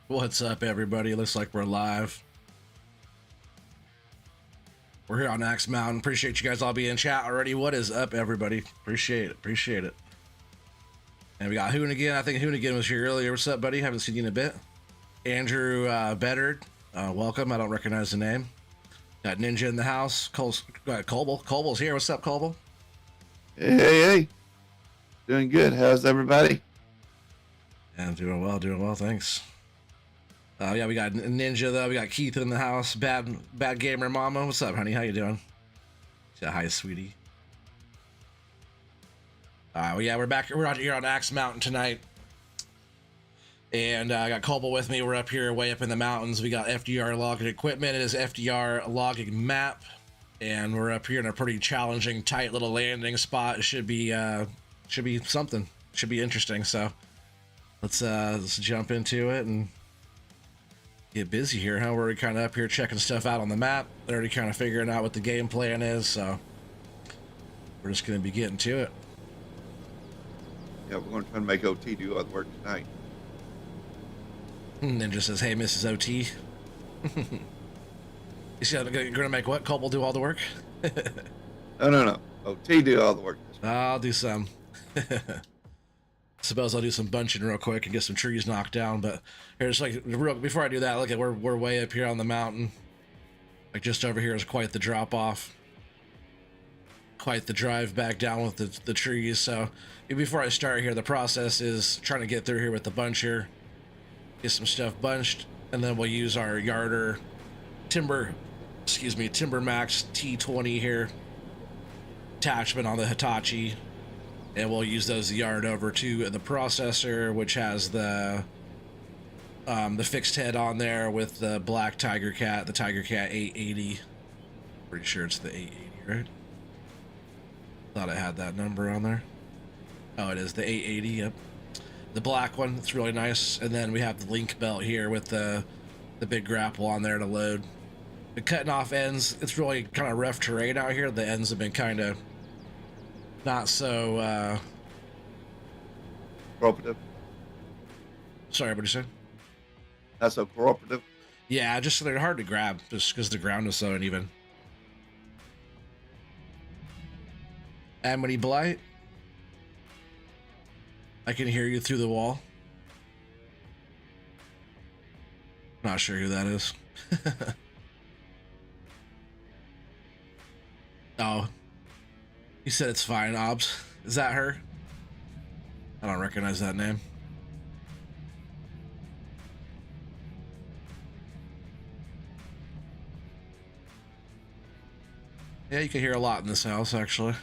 What's up, everybody? Looks like we're live. We're here on Axe Mountain. Appreciate you guys all being in chat already. What is up, everybody? Appreciate it. Appreciate it. And we got Hoonigan. I think Hoonigan was here earlier. What's up, buddy? Haven't seen you in a bit. Andrew Beddard. Welcome. I don't recognize the name. Got Ninja in the house. Got Colble. Colble's here. What's up, Colble? Hey. Doing good. How's everybody? And doing well. Thanks. Yeah, we got Ninja though. We got Keith in the house. Bad gamer mama. What's up, honey? How you doing? Yeah, hi, sweetie. Well, yeah, we're back. We're out here on Axe Mountain tonight, and I got Colble with me. We're up here, way up in the mountains. We got FDR logging equipment. It is FDR logging map, and we're up here in a pretty challenging, tight little landing spot. It should be something. Should be interesting. So let's jump into it and get busy here, huh? We're already kind of up here checking stuff out on the map. They're already kind of figuring out what the game plan is, so we're just going to be getting to it. Yeah, we're going to try to make OT do all the work tonight. Ninja says, hey, Mrs. OT. You see, you're going to make what? Colble do all the work? No. OT do all the work. I'll do some. Suppose I'll do some bunching real quick and get some trees knocked down, but here's like before I do that, look at we're way up here on the mountain. Like just over here is quite the drop off. Quite the drive back down with the trees. So before I start here, the process is trying to get through here with the buncher, get some stuff bunched, and then we'll use our yarder Timber Max T20 here attachment on the Hitachi. And we'll use those yard over to the processor, which has the fixed head on there with the black Tiger Cat, the Tiger Cat 880. Pretty sure it's the 880, right? Thought I had that number on there. Oh, it is the 880. Yep, the black one. It's really nice. And then we have the link belt here with the big grapple on there to load. The cutting off ends. It's really kind of rough terrain out here. The ends have been kind of not so cooperative. Sorry, what did you say? Not so cooperative. Yeah, just they're hard to grab just because the ground is so uneven. Amity Blight, I can hear you through the wall. Not sure who that is. Oh, you said it's fine, Obs. Is that her? I don't recognize that name. Yeah, you can hear a lot in this house, actually.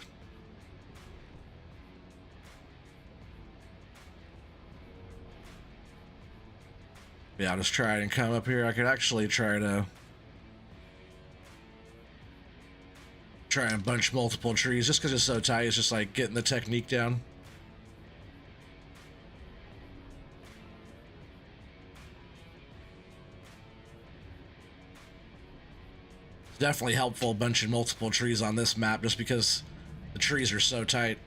Yeah, I'll just try and come up here. I could actually try and bunch multiple trees just because it's so tight. It's just like getting the technique down. It's definitely helpful bunching multiple trees on this map just because the trees are so tight.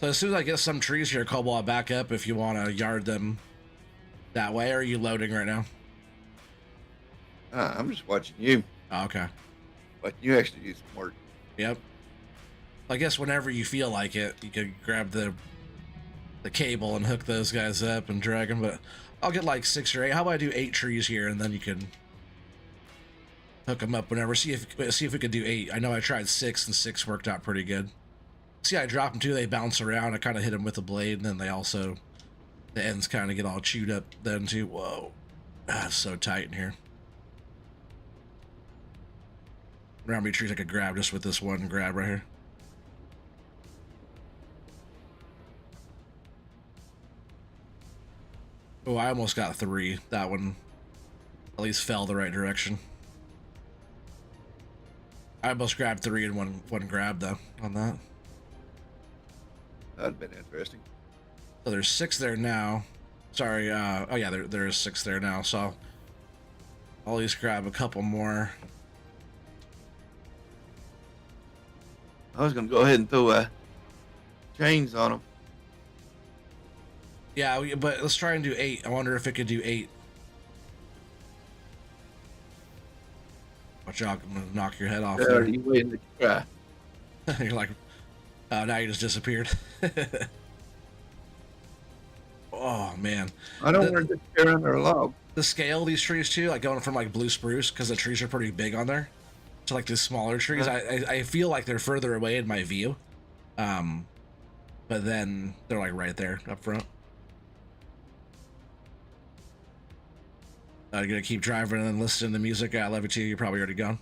So as soon as I get some trees here, Colble, I'll back up if you want to yard them that way. Or are you loading right now? I'm just watching you. Oh, okay. But you actually do some work. Yep. I guess whenever you feel like it, you can grab the cable and hook those guys up and drag them. But I'll get like 6 or 8. How about I do 8 trees here, and then you can hook them up whenever. See if we could do 8. I know I tried 6, and 6 worked out pretty good. See, I drop them too. They bounce around. I kind of hit them with a blade, and then they also the ends kind of get all chewed up then too. Whoa, it's so tight in here. How many trees I could grab just with this one grab right here? Oh, I almost got 3. That one at least fell the right direction. I almost grabbed 3 in one grab though on that. That'd been interesting. So there's 6 there now. Sorry, oh yeah, there is 6 there now, so I'll at least grab a couple more. I was going to go ahead and throw chains on them. Yeah, but let's try and do 8. I wonder if it could do 8. Watch out, I'm gonna knock your head off Are there. you waiting to try? You're like, oh, now you just disappeared. Oh man, I don't the want to disappear under a log. the scale of these trees too, like going from like blue spruce because the trees are pretty big on there, to like these smaller trees. I feel like they're further away in my view, um, but then they're like right there up front. I'm gonna keep driving and then listening to music. I love you too. You're probably already gone.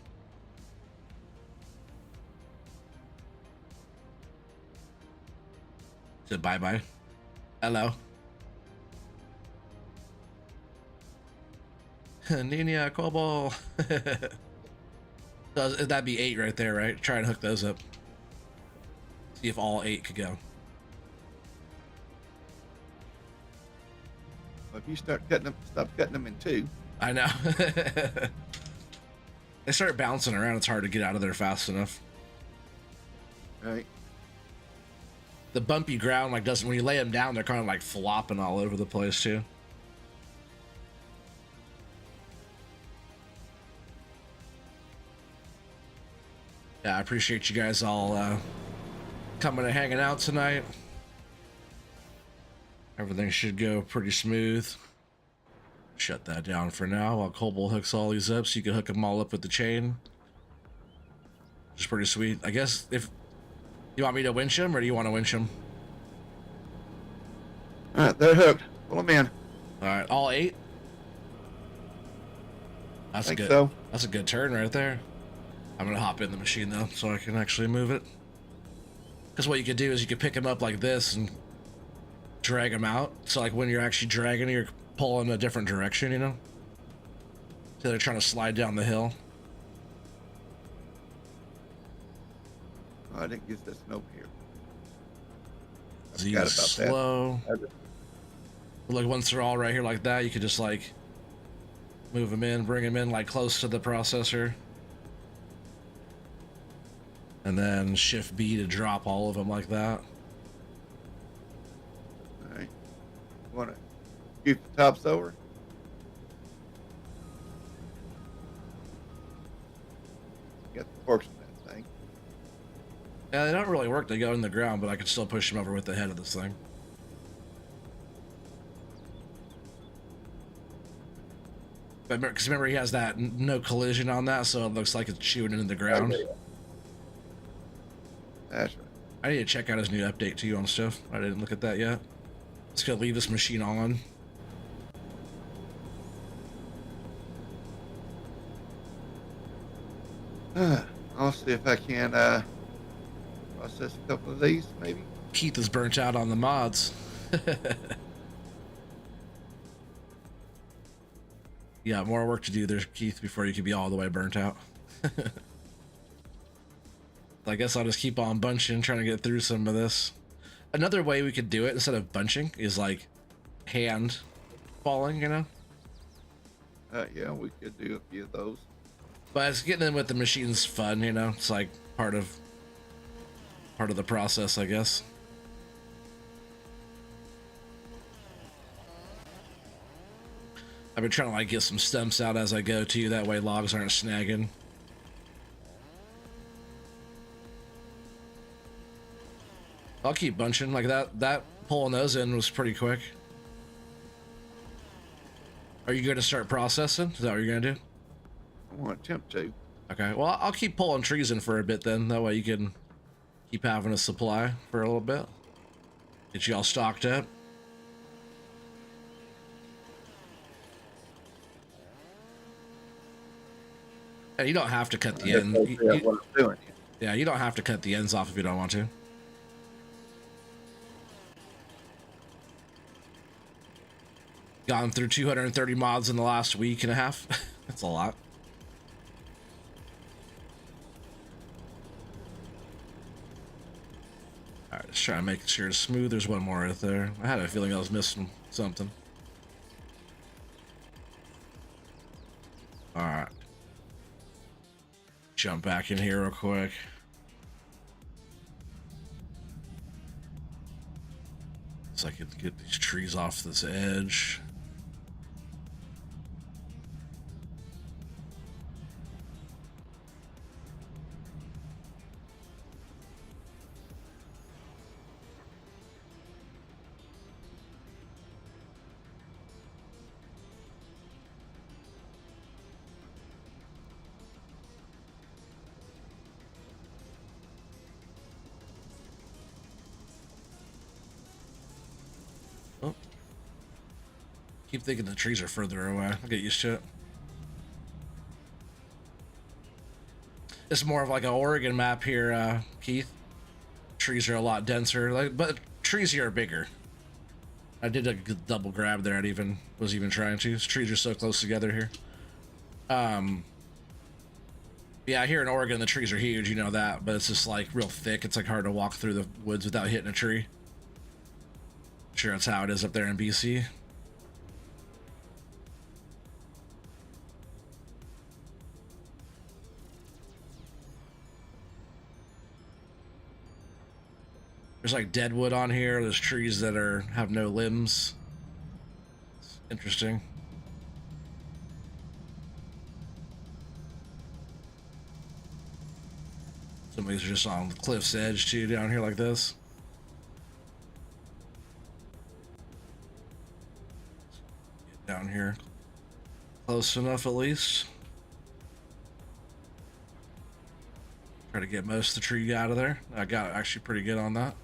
Said bye bye. Hello. Nina Cobble. That'd be 8 right there, right? Try and hook those up. See if all 8 could go. If you start cutting them, stop cutting them in two. I know. They start bouncing around. It's hard to get out of there fast enough. Right. The bumpy ground like doesn't, when you lay them down, they're kind of like flopping all over the place too. Yeah, I appreciate you guys all coming and hanging out tonight. Everything should go pretty smooth. Shut that down for now while Cobble hooks all these up so you can hook them all up with the chain. Which is pretty sweet. I guess if you want me to winch them or do you want to winch them? All right, they're hooked. Pull them in. All right, all 8. That's Think good. so. That's a good turn right there. I'm gonna hop in the machine though, so I can actually move it. Because what you could do is you could pick them up like this and drag them out. So like when you're actually dragging, you're pulling a different direction, you know. So they're trying to slide down the hill. Oh, I didn't get this note here. I Z forgot is about slow. that. Like once they're all right here like that, you could just like move them in, bring them in like close to the processor. And then shift B to drop all of them like that. All right. Want to scoop the tops over? Got the forks in that thing. Yeah, they don't really work. They go in the ground, but I could still push them over with the head of this thing. But because remember, he has that no collision on that, so it looks like it's chewing into the ground. Okay. That's right. I need to check out his new update too on stuff. I didn't look at that yet. Just gonna leave this machine on. I'll see if I can process a couple of these, maybe. Keith is burnt out on the mods. Yeah, more work to do there, Keith, before you can be all the way burnt out. I guess I'll just keep on bunching, trying to get through some of this. Another way we could do it instead of bunching is like hand falling, you know? Yeah, we could do a few of those. But it's getting in with the machine's fun, you know? It's like part of the process, I guess. I've been trying to like get some stumps out as I go too, that way logs aren't snagging. I'll keep bunching like that pulling those in was pretty quick. Are you going to start processing? Is that what you're going to do? I want to attempt to. Okay, well, I'll keep pulling trees in for a bit then. That way you can keep having a supply for a little bit. Get you all stocked up. And you don't have to cut the end. What I'm doing. Yeah, you don't have to cut the ends off if you don't want to. Gone through 230 mods in the last week and a half. That's a lot. Alright, let's try to make sure it's smooth. There's one more right there. I had a feeling I was missing something. Alright. Jump back in here real quick. So I could get these trees off this edge. Oh, keep thinking the trees are further away. I'll get used to it. It's more of like an Oregon map here, Keith. Trees are a lot denser, like, but trees here are bigger. I did a good double grab there. I was even trying to. Trees are so close together here. Yeah, here in Oregon the trees are huge, you know that, but it's just like real thick. It's like hard to walk through the woods without hitting a tree. Sure, that's how it is up there in BC. There's like deadwood on here. There's trees that have no limbs. It's interesting. Some of these are just on the cliff's edge too, down here like this. Get down here close enough at least. Try to get most of the tree out of there. I got actually pretty good on that.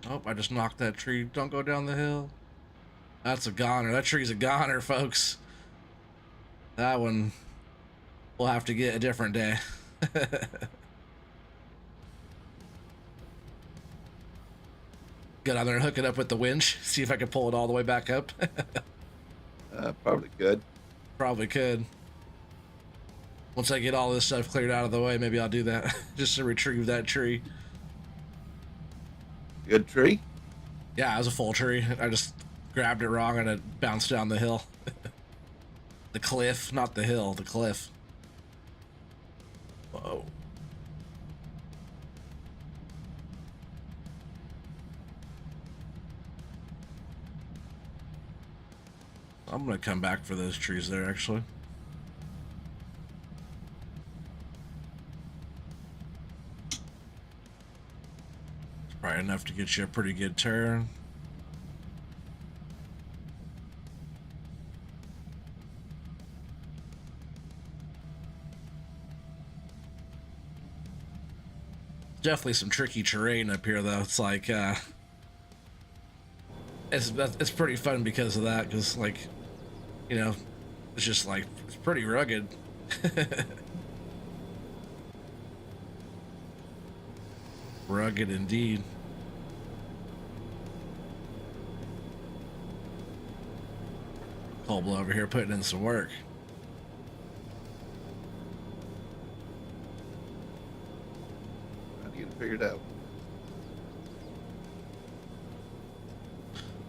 Oh, I just knocked that tree. Don't go down the hill. That's a goner. That tree's a goner, folks. That one we'll have to get a different day. Get on there and hook it up with the winch. See if I can pull it all the way back up. Probably could. Probably could. Once I get all this stuff cleared out of the way, maybe I'll do that. Just to retrieve that tree. Good tree? Yeah, it was a full tree. I just grabbed it wrong and it bounced down the hill. The cliff, not the hill, the cliff. Whoa. I'm gonna come back for those trees there, actually. It's probably enough to get you a pretty good turn. Definitely some tricky terrain up here, though. It's like, it's pretty fun because of that, because, like, you know, it's just like, it's pretty rugged. Rugged indeed. Cobble over here putting in some work. Trying to get it figured out.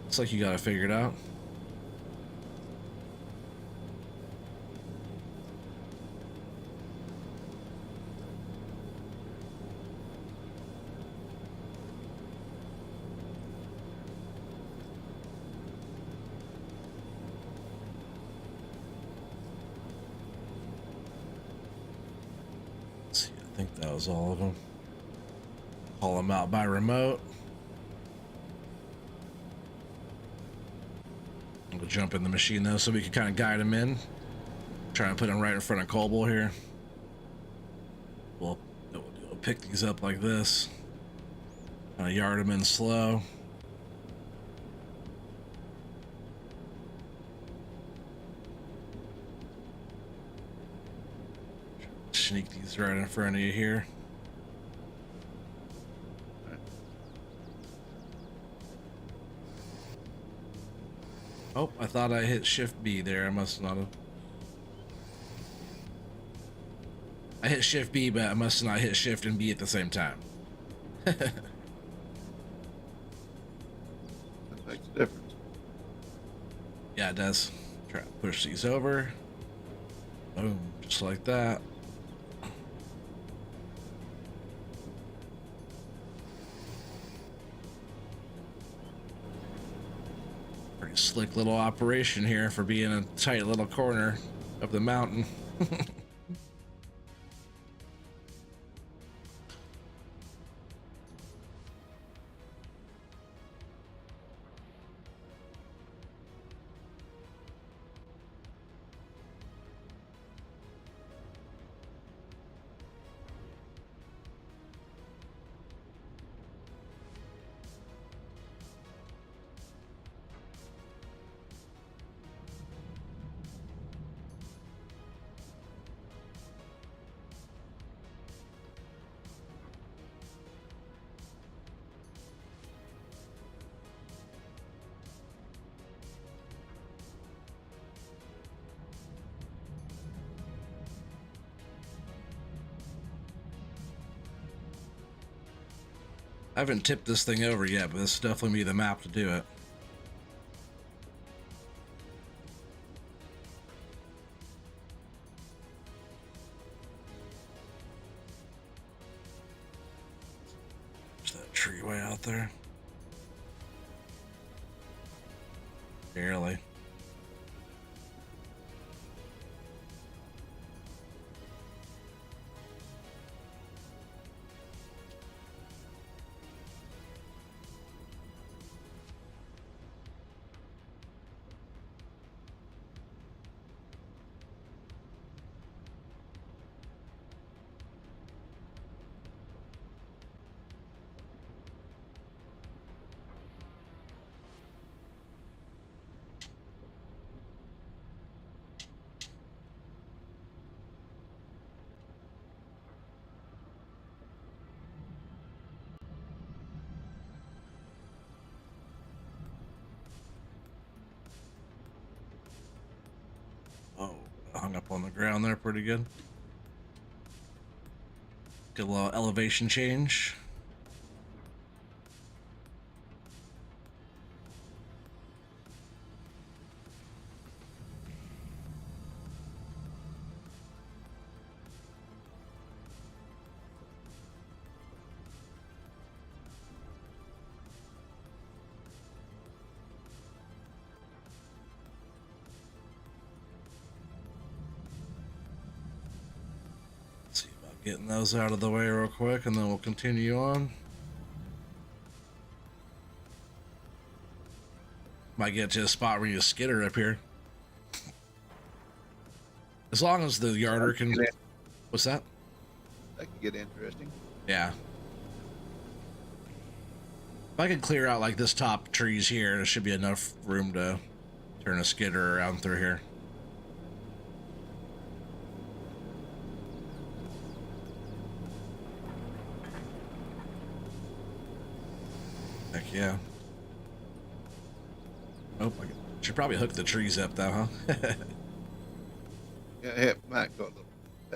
Looks like you got it figured out. Let's see, I think that was all of them. Call them out by remote. We'll jump in the machine though, so we can kind of guide him in. Try and put him right in front of Coble here. We'll pick these up like this. Kind of yard him in slow. Sneak these right in front of you here. Oh, I thought I hit Shift B there. I must not have. I hit shift B, but I must not hit shift and B at the same time. That makes a difference. Yeah, it does. Try to push these over. Boom, just like that. Pretty slick little operation here for being a tight little corner of the mountain. I haven't tipped this thing over yet, but this is definitely be the map to do it. There's that tree way out there. Barely. Oh, hung up on the ground there pretty good. Get a little elevation change. See about getting those out of the way real quick, and then we'll continue on. Might get to a spot where you skitter up here. As long as the yarder can... What's that? That could get interesting. Yeah. If I can clear out like this top trees here, there should be enough room to turn a skidder around through here. Heck yeah. Oh, I should probably hook the trees up though, huh? Yeah, it might go a little.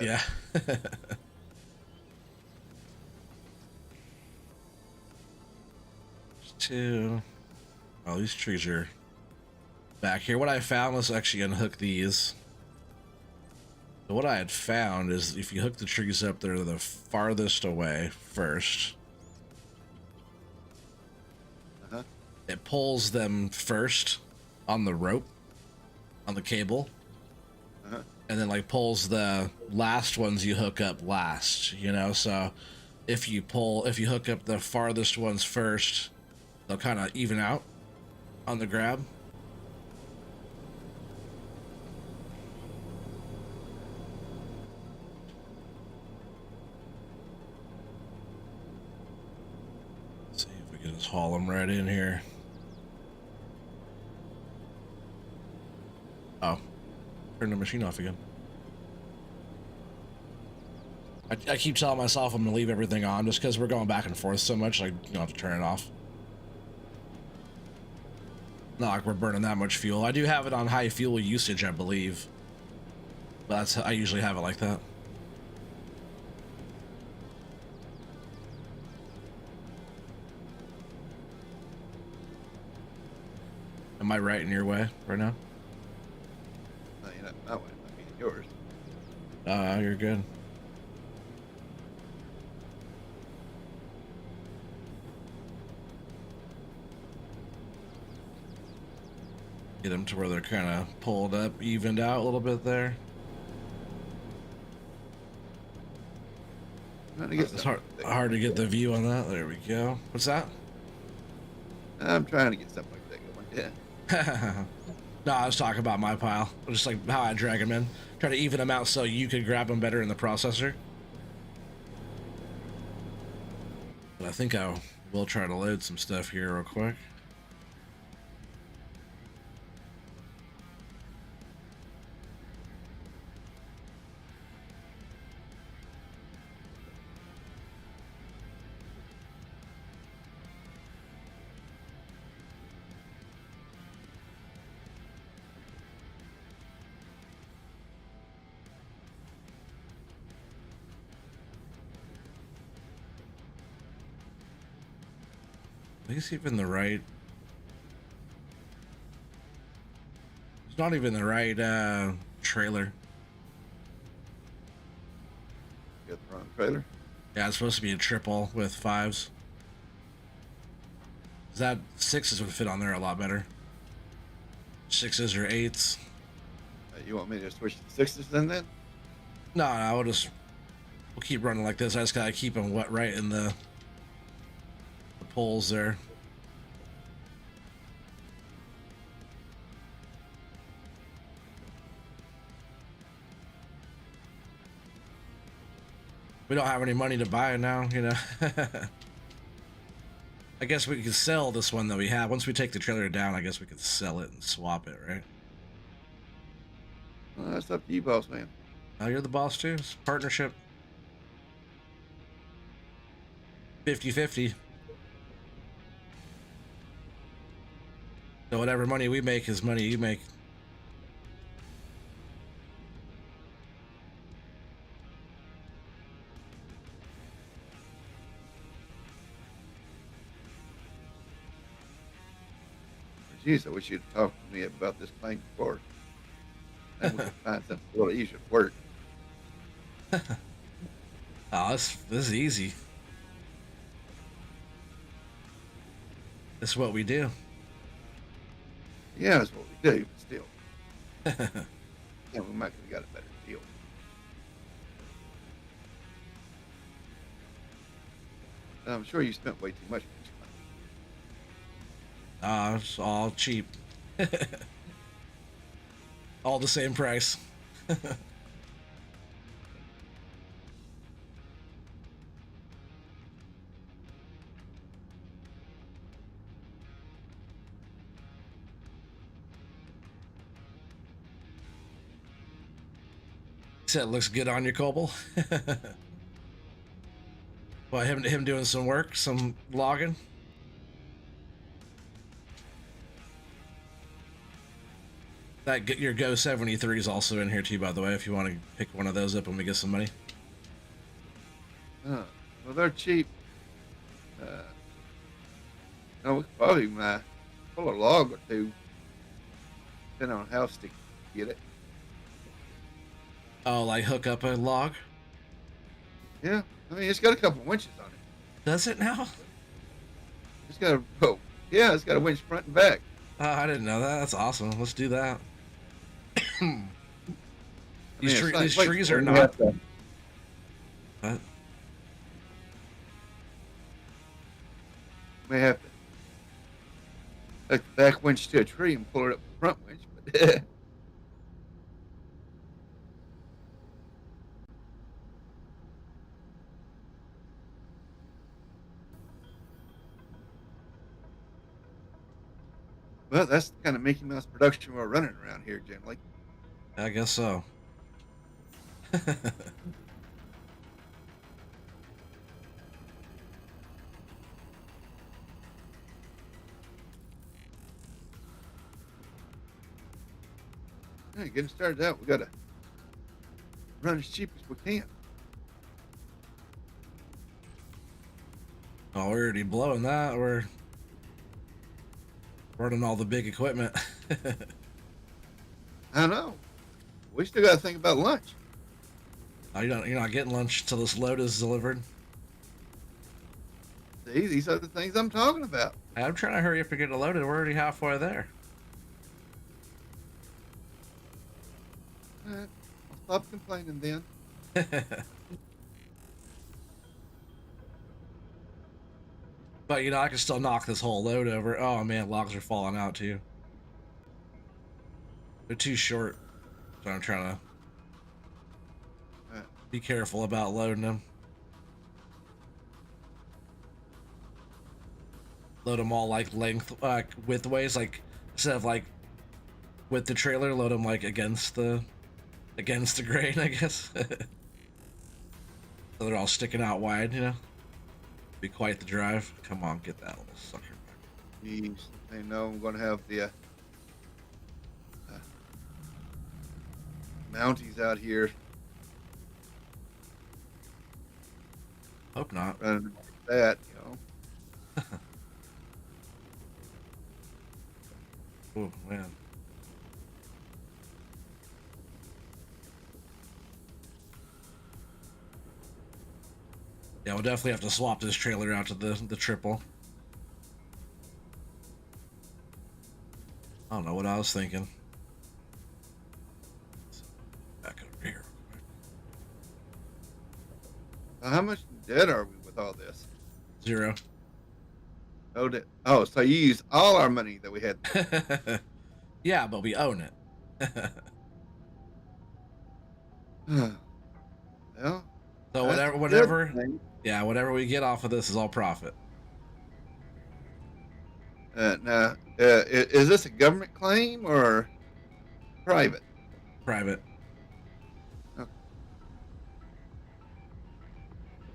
Yeah. Two. Oh, these trees are back here. What I found was actually unhook these. So what I had found is if you hook the trees up, they're the farthest away first. Uh-huh. It pulls them first on the rope, on the cable. Uh-huh. And then like pulls the last ones you hook up last, you know? So if you hook up the farthest ones first, they'll kind of even out on the grab. Let's see if we can just haul them right in here. Oh, turn the machine off again. I keep telling myself I'm gonna leave everything on just because we're going back and forth so much. Like, you don't have to turn it off. Not like we're burning that much fuel. I do have it on high fuel usage, I believe. But I usually have it like that. my right in your way right now? No, you're not my way. It might be in yours. You're good. Get them to where they're kind of pulled up, evened out a little bit there. Trying to get It's something. hard to get the view on that. There we go. What's that? I'm trying to get something like that going. Yeah. No, I was talking about my pile. Just like how I drag them in. Try to even them out so you could grab them better in the processor. But I think I will try to load some stuff here real quick. I think it's even the right. It's not even the right trailer. Got the wrong trailer. Yeah, it's supposed to be a triple with 5s. That 6s would fit on there a lot better. 6s or 8s. You want me to switch to 6s then? No, we'll keep running like this. I just gotta keep them wet right in the poles there. We don't have any money to buy it now, you know. I guess we could sell this one that we have. Once we take the trailer down, I guess we could sell it and swap it, right? Well, that's up to you, boss man. Oh, you're the boss too? It's a partnership. 50-50. So whatever money we make is money you make. Jeez, I wish you'd talked to me about this plane before. Then we could find something a little easier to work. Oh, this is easy. This is what we do. Yeah, that's what we do, but still. Yeah, we might have got a better deal. I'm sure you spent way too much for this plane. It's all cheap. All the same price. Said it looks good on you, Cobble. Well, him doing some work, some logging. Your Go 73 is also in here too, by the way, if you want to pick one of those up when we get some money. Well, they're cheap. No, we could probably pull a log or two, depending on how sticky you get it. Oh, like hook up a log? Yeah, I mean, it's got a couple winches on it. Does it now? It's got a rope. Yeah, it's got a winch front and back. Oh, I didn't know that. That's awesome. Let's do that. These trees are not. What? May have to take the back winch to a tree and pull it up the front winch, but well, that's the kind of Mickey Mouse production we're running around here, generally. I guess so. Yeah, getting started out, we gotta run as cheap as we can. Oh, we're already blowing that. We're Running all the big equipment. I know. We still got to think about lunch. Oh, you're not getting lunch until this load is delivered. See, these are the things I'm talking about. I'm trying to hurry up and get it loaded. We're already halfway there. All right, I'll stop complaining then. But I can still knock this whole load over. Oh man, logs are falling out too. They're too short. So I'm trying to All right. be careful about loading them. Load them all like widthways, like instead of like with the trailer, load them like against the grain, I guess. So they're all sticking out wide. Be quite the drive. Come on, get that little sucker back. Jeez, I know I'm going to have the Mounties out here Hope not. running like that, Oh man. Yeah, we'll definitely have to swap this trailer out to the triple. I don't know what I was thinking. Back over here. How much in debt are we with all this? 0. No debt. Oh, so you used all our money that we had. Yeah, but we own it. Well, So that's a good whatever, thing. yeah, whatever we get off of this is all profit. Now, is this a government claim or private? Private. Okay.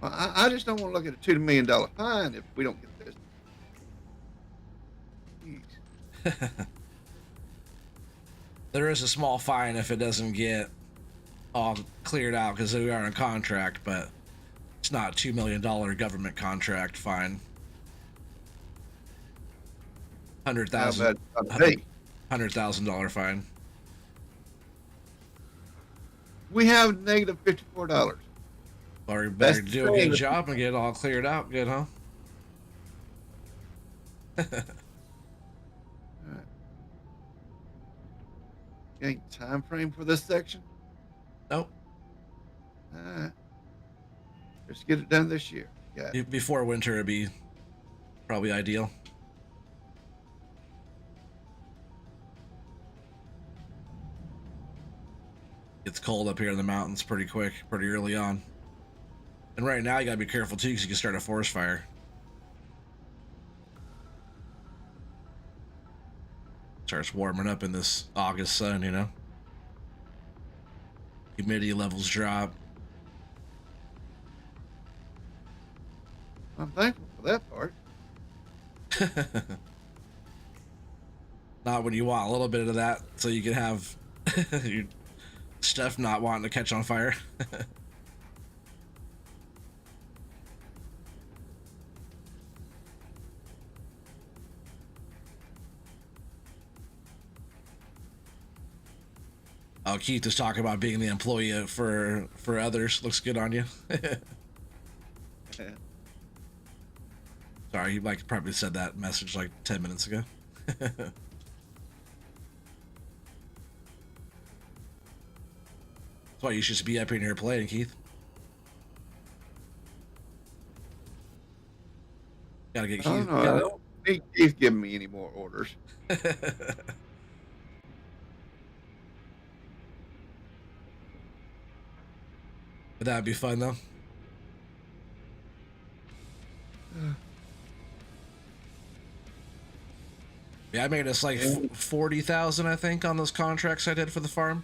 Well, I just don't want to look at a $2 million fine if we don't get this. Jeez. There is a small fine if it doesn't get all cleared out because we are in a contract, but it's not a $2 million government contract fine. How $100,000 about hey, $100,000 fine. we have negative $54. Or you better That's do a good saying- job and get it all cleared out. Good, huh? Any time frame for this section? Nope. Just get it done this year. Yeah. Before winter would be probably ideal. It's cold up here in the mountains pretty quick, pretty early on. And right now you gotta be careful too because you can start a forest fire. Starts warming up in this August sun. Humidity levels drop. I'm thankful for that part. Not when you want a little bit of that so you can have your stuff not wanting to catch on fire. Oh, Keith is talking about being the employee for others. Looks good on you. Sorry, you probably said that message like 10 minutes ago. That's why you should be up in here playing, Keith. Gotta get Keith. Oh, no, I don't think he's giving me any more orders. But that'd be fun though. Yeah, I made us like 40,000, I think, on those contracts I did for the farm.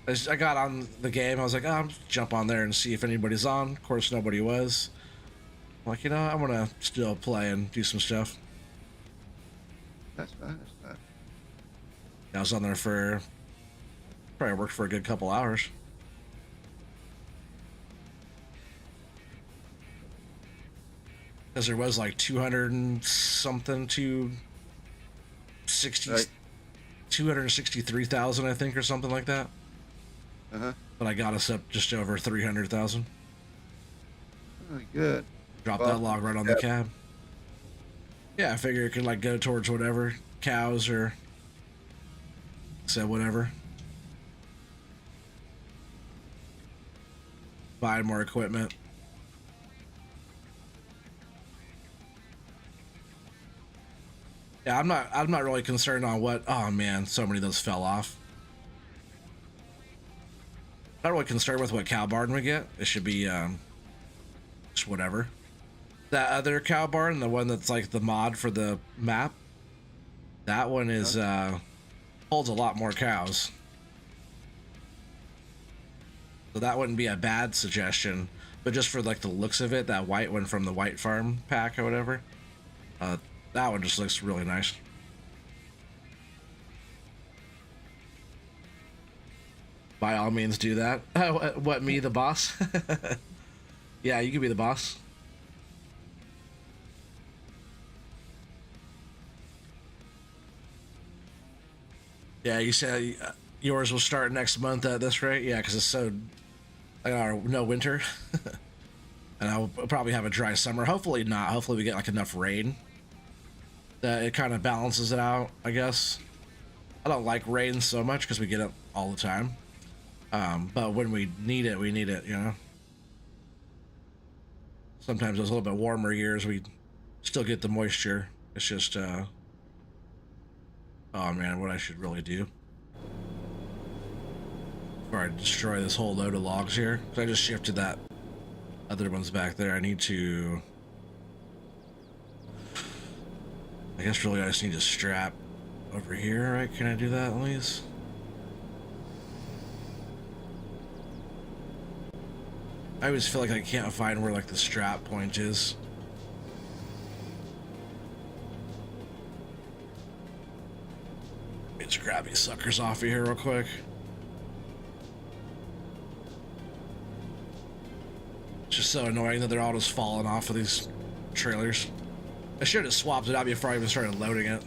I got on the game. I was like, oh, I'll just jump on there and see if anybody's on. Of course, nobody was. I'm like, I want to still play and do some stuff. That's fine. That's fine. I was on there for probably worked for a good couple hours. because there was like 200 and something, 260, Right. 263,000, I think, or something like that. Uh-huh. But I got us up just over 300,000. Oh, good. Drop that Boss log wants right on to the have- cab. Yeah, I figure it could like go towards whatever, cows or whatever. Buy more equipment. Yeah, I'm not really concerned on what. Oh man, so many of those fell off. Not really concerned with what cow barn we get. It should be just whatever. That other cow barn, the one that's like the mod for the map, that one is holds a lot more cows. So that wouldn't be a bad suggestion, but just for like the looks of it, that white one from the White Farm pack or whatever, that one just looks really nice. By all means, do that. What, me, the boss? Yeah, you can be the boss. Yeah, you said yours will start next month at this rate. Yeah, because it's so no winter, and I'll probably have a dry summer. Hopefully not. Hopefully we get like enough rain that it kind of balances it out. I guess I don't like rain so much because we get it all the time. But when we need it, we need it. You know. Sometimes those little bit warmer years, we still get the moisture. It's just, oh man, what I should really do before I destroy this whole load of logs here. So I just shifted that other one's back there. I need to, I guess really I just need to strap over here, right? Can I do that at least? I always feel like I can't find where like the strap point is. Let me just grab these suckers off of here real quick. It's just so annoying that they're all just falling off of these trailers. I should have swapped it out before I even started loading it.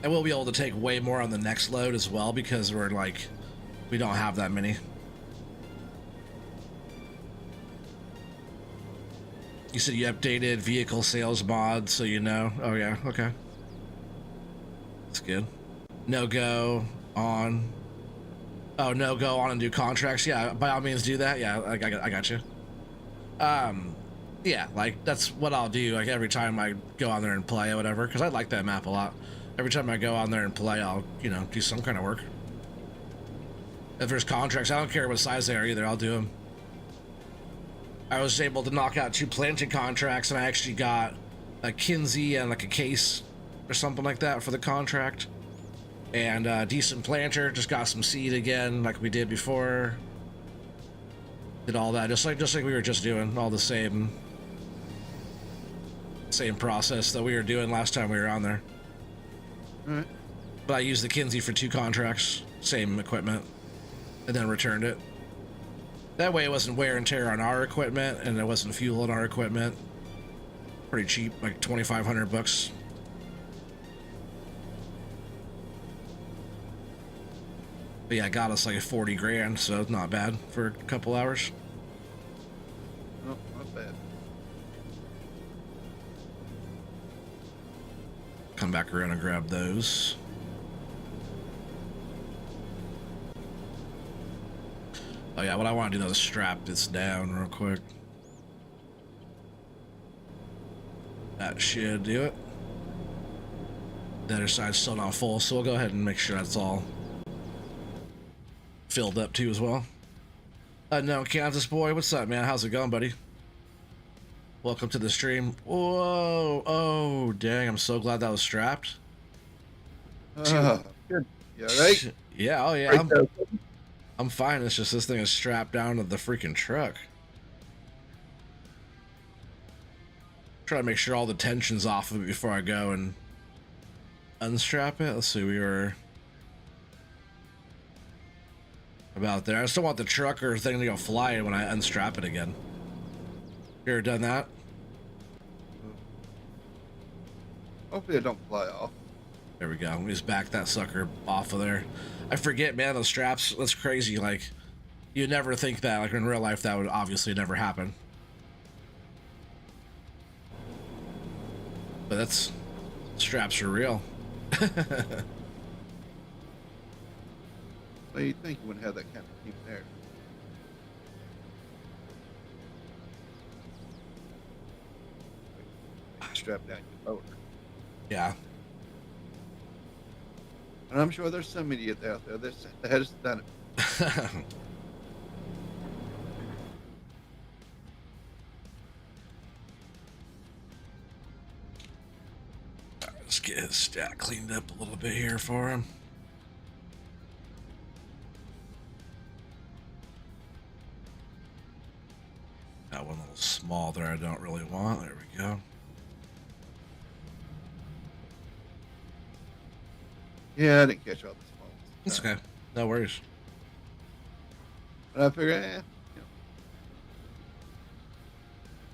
I will be able to take way more on the next load as well because we're like, we don't have that many. You said you updated vehicle sales mod, so you know. Oh yeah, okay. That's good. No go on. Oh, no go on and do contracts. Yeah, by all means do that. Yeah, I got you. Yeah, like that's what I'll do. Like every time I go on there and play or whatever, because I like that map a lot. Every time I go on there and play, I'll, you know, do some kind of work. If there's contracts, I don't care what size they are either, I'll do them. I was able to knock out 2 planting contracts, and I actually got a Kinsey and like a case or something like that for the contract. And a decent planter, just got some seed again, like we did before. Did all that, just like we were just doing, all the same process that we were doing last time we were on there. All right. But I used the Kinsey for 2 contracts, same equipment, and then returned it. That way it wasn't wear and tear on our equipment, and there wasn't fuel on our equipment. Pretty cheap, like 2,500 bucks. But yeah, it got us like 40 grand, so it's not bad for a couple hours. No, not bad. Come back around and grab those. Oh yeah, what I want to do though is strap this down real quick. That should do it. The other side's still not full, so we'll go ahead and make sure that's all filled up too as well. No, Kansas boy, what's up, man? How's it going, buddy? Welcome to the stream. Whoa, oh, dang, I'm so glad that was strapped. Good. You all right? Yeah, oh yeah, Right there. I'm fine. It's just this thing is strapped down to the freaking truck. Try to make sure all the tension's off of it before I go and unstrap it. Let's see, we were about there. I just don't want the trucker thing to go flying when I unstrap it again. You ever done that? Hopefully it don't fly off. There we go. We just back that sucker off of there. I forget, man, those straps, that's crazy. Like, you never think that. Like, in real life, that would obviously never happen. But that's... straps are real. So you'd think you wouldn't have that kind of thing there. Strap down your motor. Yeah. And I'm sure there's some idiot out there that has done it. Let's get his stack cleaned up a little bit here for him. Got one little small there I don't really want. There we go. Yeah, I didn't catch all the small ones. It's okay. No worries. But I figure,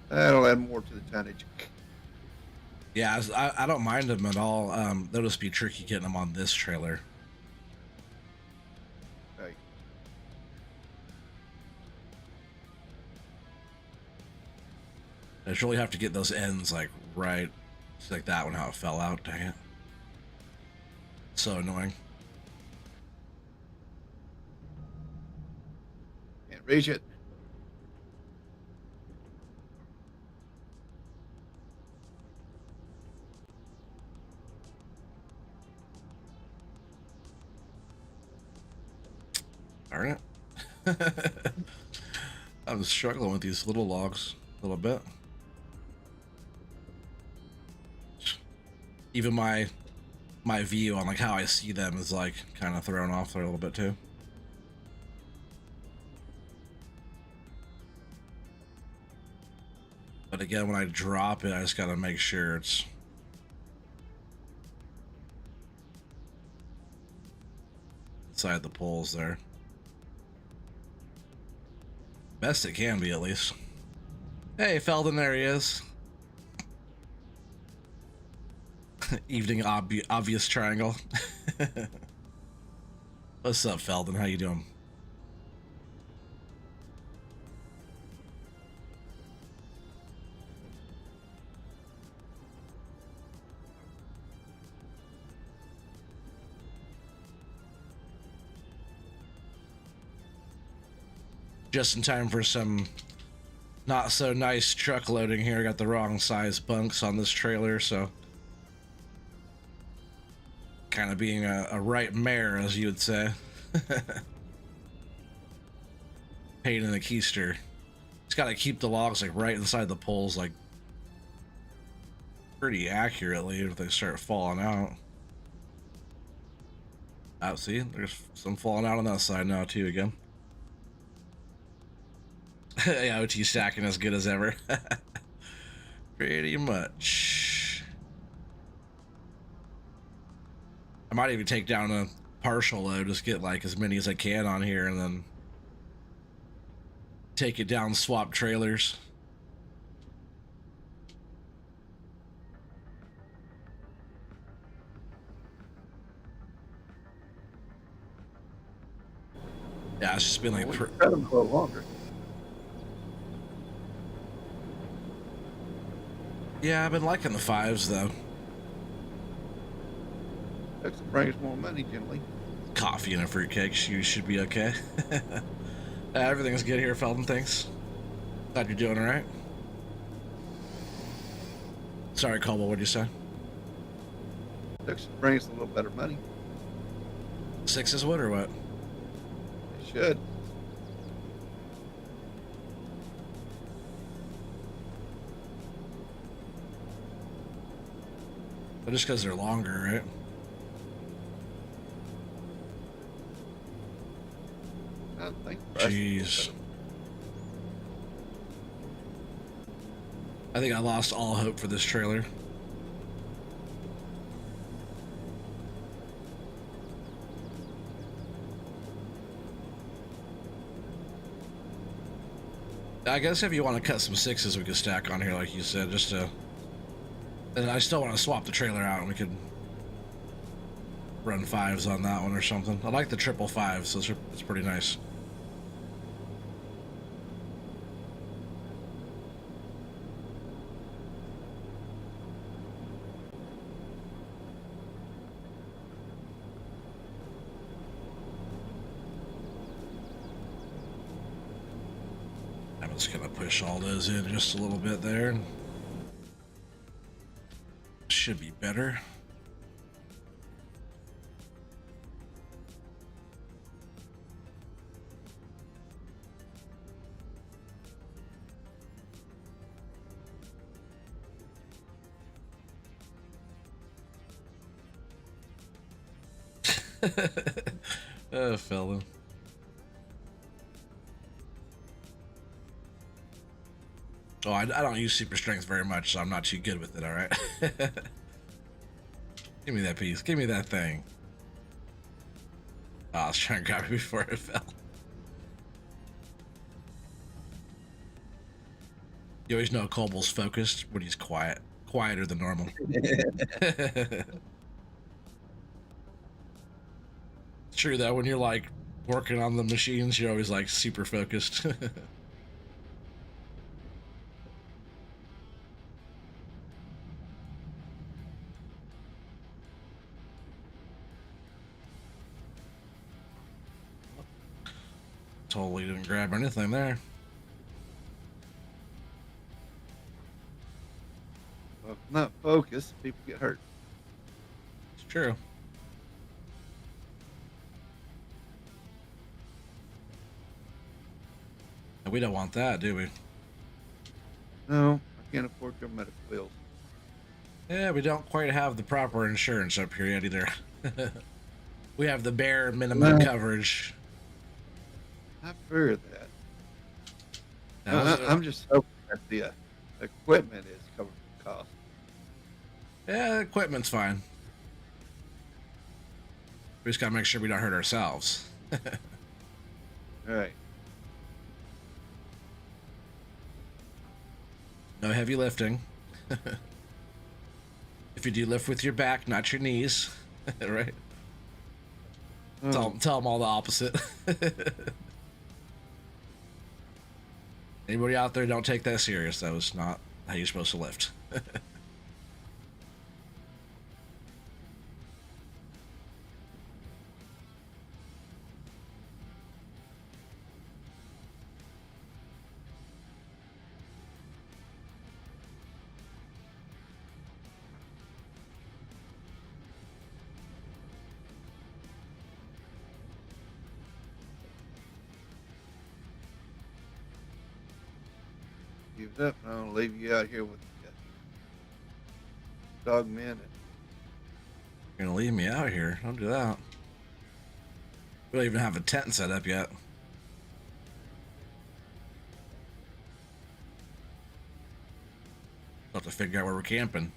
that'll add more to the tonnage. Yeah, I don't mind them at all. They'll just be tricky getting them on this trailer. Right. I just really have to get those ends like right. It's like that one, how it fell out. Dang it. So annoying. Can't reach it. Darn it. I'm struggling with these little logs a little bit. Even my view on like how I see them is like kind of thrown off there a little bit too. But again, when I drop it, I just gotta make sure it's inside the poles there. Best it can be, at least. Hey, Felden, there he is. Evening obvious triangle. What's up, Felden? How you doing? Just in time for some not so nice truck loading here. I got the wrong size bunks on this trailer, so kind of being a right mare, as you would say. Pain in the keister. Just got to keep the logs like right inside the poles, like pretty accurately if they start falling out. Oh, see, there's some falling out on that side now too again. Yeah, OT stacking as good as ever. Pretty much. I might even take down a partial load, just get like as many as I can on here and then take it down, swap trailers. Yeah, it's just been like... We cut them for longer. Yeah, I've been liking the 5s though. That brings more money generally. Coffee and a fruitcake, you should be okay. Everything's good here, Felden, thanks. Glad you're doing alright. Sorry, Caldwell, what'd you say? That brings a little better money. 6 is what or what? It should. But just because they're longer, right? I think. Jeez. I think I lost all hope for this trailer. I guess if you want to cut some sixes, we could stack on here, like you said, just to. And I still want to swap the trailer out, and we could run fives on that one or something. I like the triple fives; it's pretty nice. I'm just gonna push all those in just a little bit there. Should be better. Oh, fella. Oh, I don't use super strength very much, so I'm not too good with it, alright? Give me that piece. Give me that thing. Oh, I was trying to grab it before it fell. You always know Cobal's focused when he's quiet. Quieter than normal. It's true, though, when you're, like, working on the machines, you're always, like, super focused. Totally didn't grab anything there. Well, if not focused, people get hurt. It's true. And we don't want that, do we? No, I can't afford your medical bills. Yeah, we don't quite have the proper insurance up here yet either. We have the bare minimum coverage. I fear that. That was I'm just hoping that the equipment is covering the cost. Yeah, equipment's fine. We just gotta make sure we don't hurt ourselves. Right. No heavy lifting. If you do lift with your back, not your knees, right? Tell them all the opposite. Anybody out there, don't take that serious. That was not how you're supposed to lift. Give it up, and I'm gonna leave you out here with the dog men. And You're gonna leave me out here? Don't do that. We don't even have a tent set up yet. We'll have to figure out where we're camping.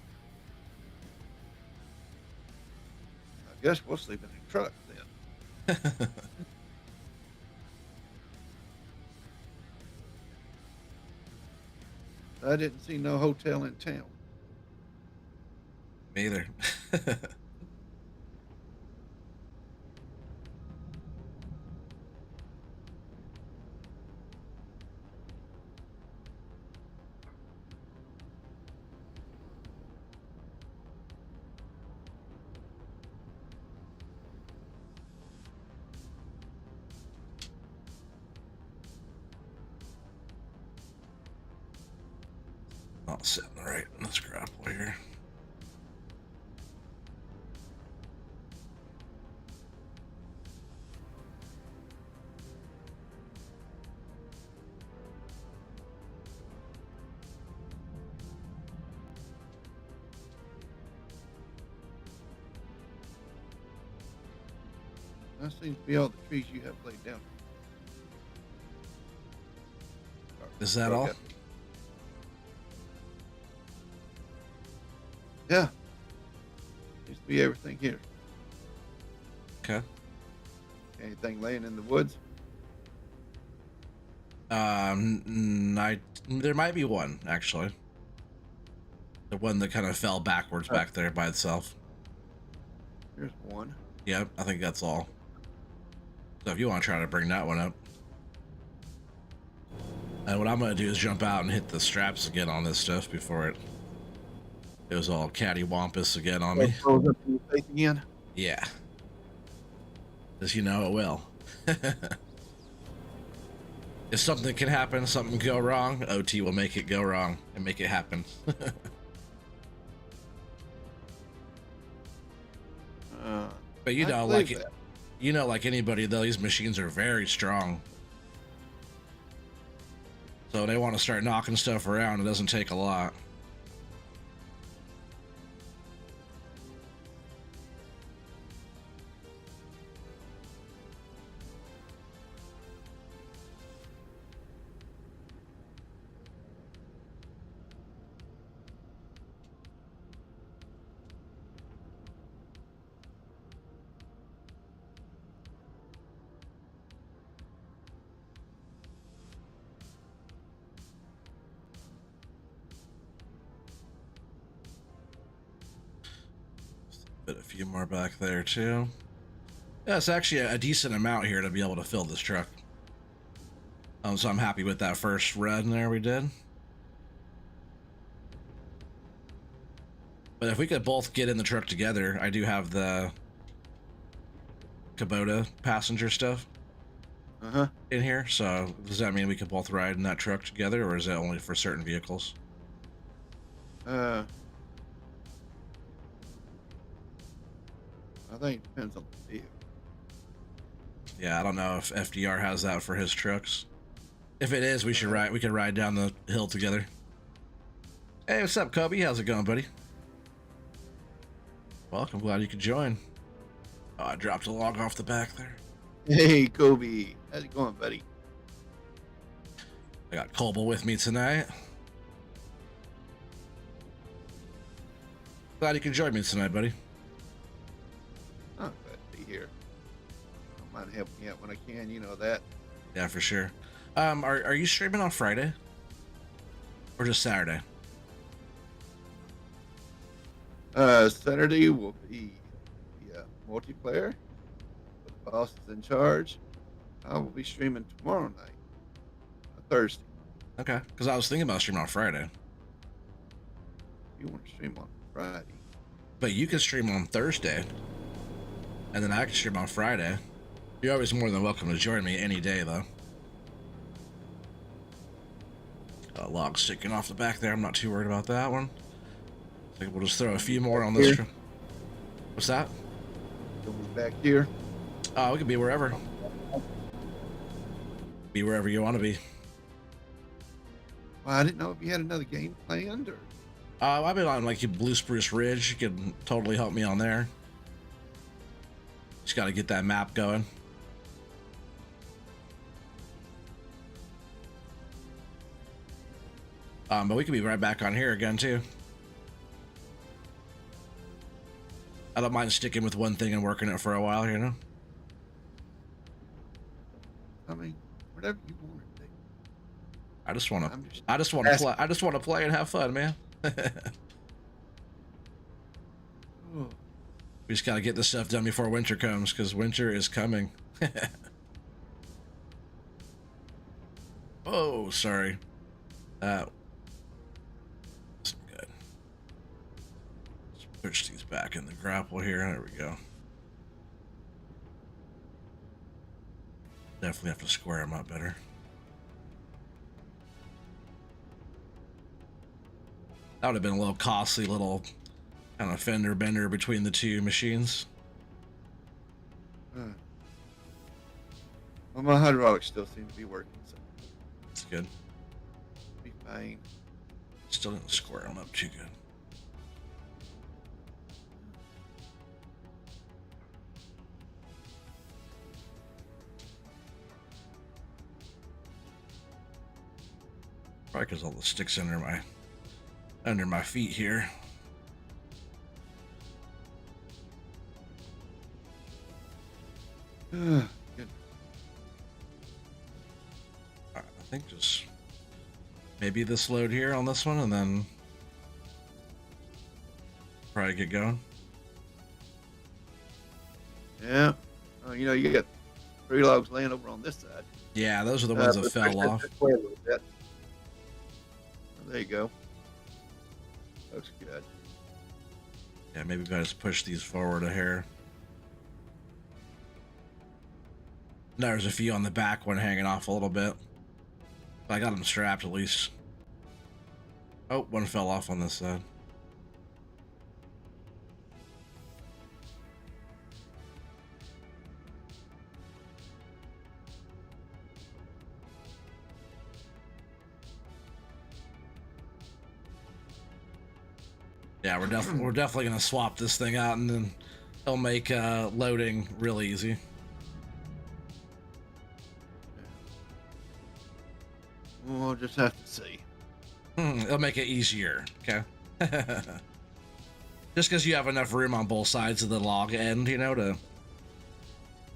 I guess we'll sleep in the truck then. I didn't see no hotel in town. Me either. Not sitting right in this grapple here. That seems to be all the trees you have laid down. Is that all? Yeah. Seems to be everything here. Okay. Anything laying in the woods? There might be one actually. The one that kind of fell backwards Uh, back there by itself. here's one. Yep, I think that's all. So if you want to try to bring that one up, and what I'm gonna do is jump out and hit the straps again on this stuff before it was all cattywampus again on So it me. throws up in your face again. Yeah, as you know it will. If something can happen, something can go wrong, OT will make it go wrong and make it happen. But you I know, believe like it, that. you know, like anybody though, these machines are very strong. So they want to start knocking stuff around. It doesn't take a lot. But a few more back there too. Yeah, it's actually a decent amount here to be able to fill this truck. So I'm happy with that first run there we did. But if we could both get in the truck together, I do have the Kubota passenger stuff Uh-huh. in here. So does that mean we could both ride in that truck together, or is that only for certain vehicles? Uh, I think it depends on the vehicle. Yeah, I don't know if FDR has that for his trucks. If it is, we should ride. We could ride down the hill together. Hey, what's up, Kobe? How's it going, buddy? Well, I'm glad you could join. Oh, I dropped a log off the back there. Hey, Kobe. How's it going, buddy? I got Colby with me tonight. Glad you could join me tonight, buddy. I'm glad to be here. I don't mind helping you out when I can. You know that. Yeah, for sure. Are you streaming on Friday? Or just Saturday? Saturday will be the multiplayer. The boss is in charge. I will be streaming tomorrow night, Thursday. Okay, because I was thinking about streaming on Friday. You want to stream on Friday? But you can stream on Thursday, and then I can stream on Friday. You're always more than welcome to join me any day, though. A log sticking off the back there. I'm not too worried about that one. I think we'll just throw a few more on this. What's that? So we're back here. We can be wherever. Be wherever you want to be. Well, I didn't know if you had another game planned or. I've been on like Blue Spruce Ridge. You can totally help me on there. Just got to get that map going. But we could be right back on here again too. I don't mind sticking with one thing and working it for a while, you know. I mean, whatever you want to do. I just want to. I'm just I just want to asking. play. I just want to play and have fun, man. Oh, We just gotta get this stuff done before winter comes, because winter is coming. Oh, sorry. That's good. Let's push these back in the grapple here. There we go. Definitely have to square them up better. That would have been a little costly, little kind of fender bender between the two machines. well, my hydraulics still seem to be working, so That's good. be fine. Still didn't square them up too good. Probably because all the sticks under my feet here. Good. I think just maybe this load here on this one, and then probably get going. Yeah. Oh, you know, you got 3 logs laying over on this side. Yeah, those are the ones that But fell push this off. this way a little bit. Oh, there you go. Looks good. Yeah, maybe we gotta just push these forward a hair. There's a few on the back one hanging off a little bit. I got them strapped at least. Oh, one fell off on this side. Yeah, we're definitely gonna swap this thing out, and then it'll make loading real easy. We'll just have to see. It'll make it easier, okay? Just because you have enough room on both sides of the log end, you know, to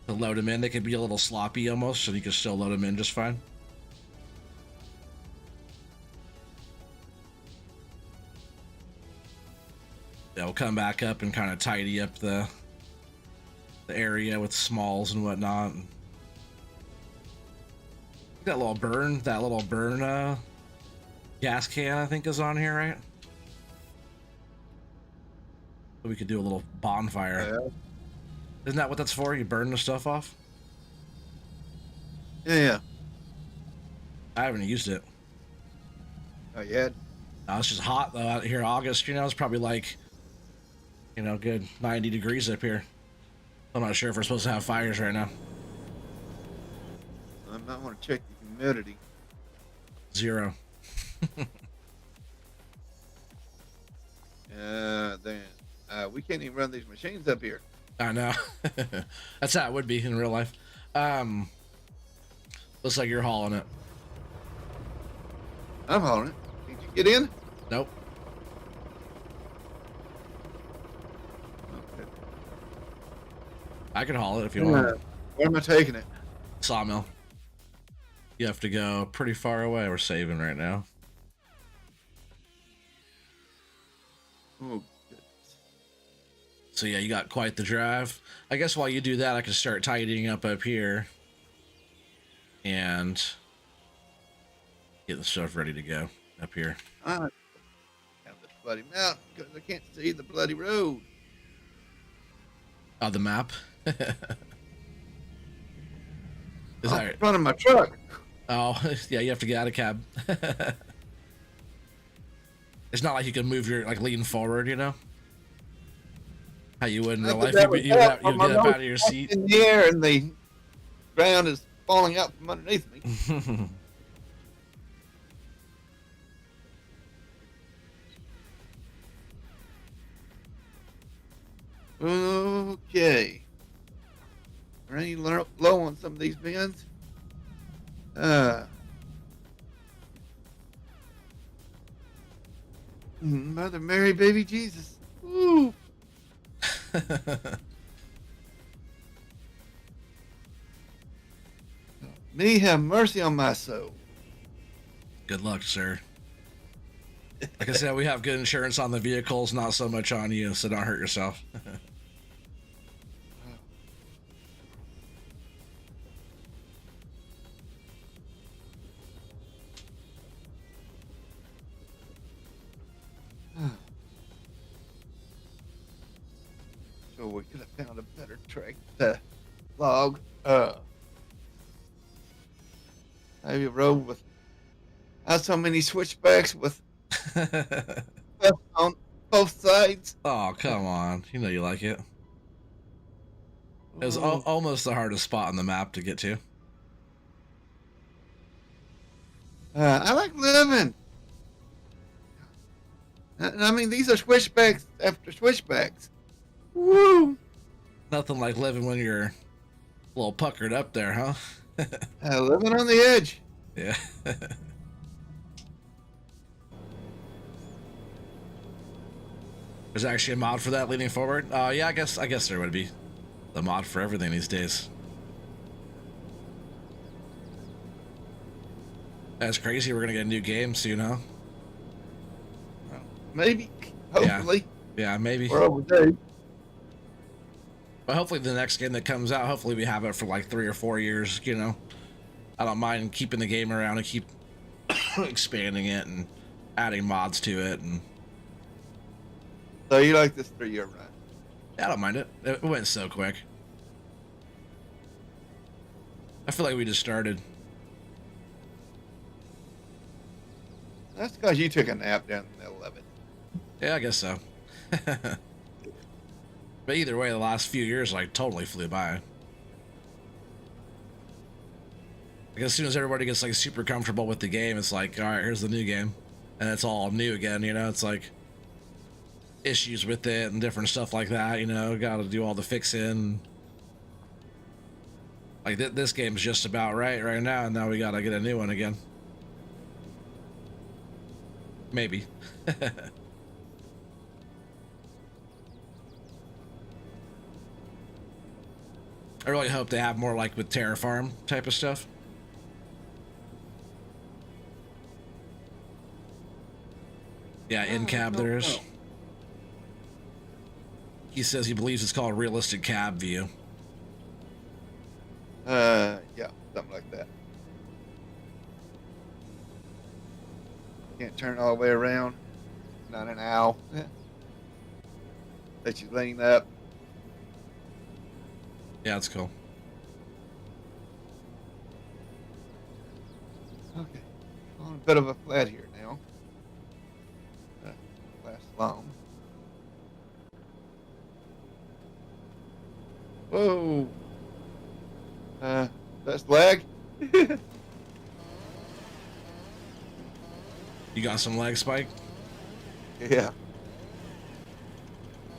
load them in. They could be a little sloppy almost, so you can still load them in just fine. Yeah, we'll come back up and kind of tidy up the area with smalls and whatnot. That little burn gas can, I think, is on here, right? So we could do a little bonfire. Yeah. Isn't that what that's for? You burn the stuff off? Yeah. I haven't used it. Oh, yeah. No, it's just hot though out here. August, you know, it's probably like, you know, good 90 degrees up here. I'm not sure if we're supposed to have fires right now. I might want to check the humidity. 0. Then we can't even run these machines up here. I know. That's how it would be in real life. Looks like you're hauling it. I'm hauling it. Can't you get in? Nope. Okay. I can haul it if you want. Where am I taking it? Sawmill. You have to go pretty far away. We're saving right now. Oh, So yeah, you got quite the drive. I guess while you do that, I can start tidying up here and get the stuff ready to go up here. I have this bloody mountain because I can't see the bloody road. Oh, the map. Is I'm that in front of my truck. Oh, yeah, you have to get out of cab. It's not like you can move your, like, lean forward, you know? How you would in real life. You get up out of your seat. In the air and the ground is falling out from underneath me. Okay. Running low on some of these bins. Mother Mary, baby Jesus. Ooh. Me have mercy on my soul. Good luck, sir. Like I said, we have good insurance on the vehicles, not so much on you, so don't hurt yourself. So we could have found a better track to log. Maybe a road with not so many switchbacks with stuff on both sides. Oh, come on. You know you like it. It was almost the hardest spot on the map to get to. I like living. I mean, these are switchbacks after switchbacks. Woo! Nothing like living when you're a little puckered up there, huh? Living on the edge. Yeah. There's actually a mod for that leaning forward. Yeah, I guess there would be the mod for everything these days. That's crazy. We're gonna get a new game soon, huh? Maybe, Yeah. hopefully, Yeah, maybe. we're overdue. But hopefully the next game that comes out, hopefully we have it for like 3 or 4 years, you know. I don't mind keeping the game around and keep expanding it and adding mods to it, and So you like this 3-year run? yeah, I don't mind it. It went so quick. I feel like we just started. That's because you took a nap down in the middle of it. Yeah, I guess so. But either way, the last few years like totally flew by. Like as soon as everybody gets like super comfortable with the game, it's like, all right, here's the new game, and it's all new again. You know, it's like issues with it and different stuff like that. You know, got to do all the fixing. Like this game's just about right now, and now we gotta get a new one again. Maybe. I really hope they have more like with Terraform type of stuff. Yeah, in cab there is. He says he believes it's called realistic cab view. Yeah, something like that. Can't turn all the way around. Not an owl. Let you lean up. Yeah, it's cool. Okay, on a bit of a flat here now. Last long. Whoa. That's lag. You got some lag spike? Yeah.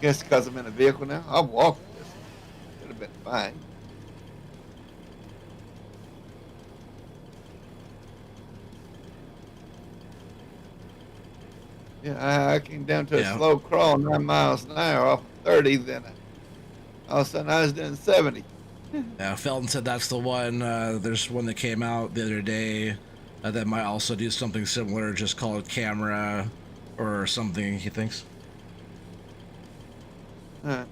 Guess because I'm in a vehicle now, I'll walk this. Could have been fine. Yeah, I came down to a slow crawl 9 miles an hour off of 30, then all of a sudden I was doing 70. Yeah, Felton said that's the one. There's one that came out the other day that might also do something similar, just call it camera or something, he thinks. Well,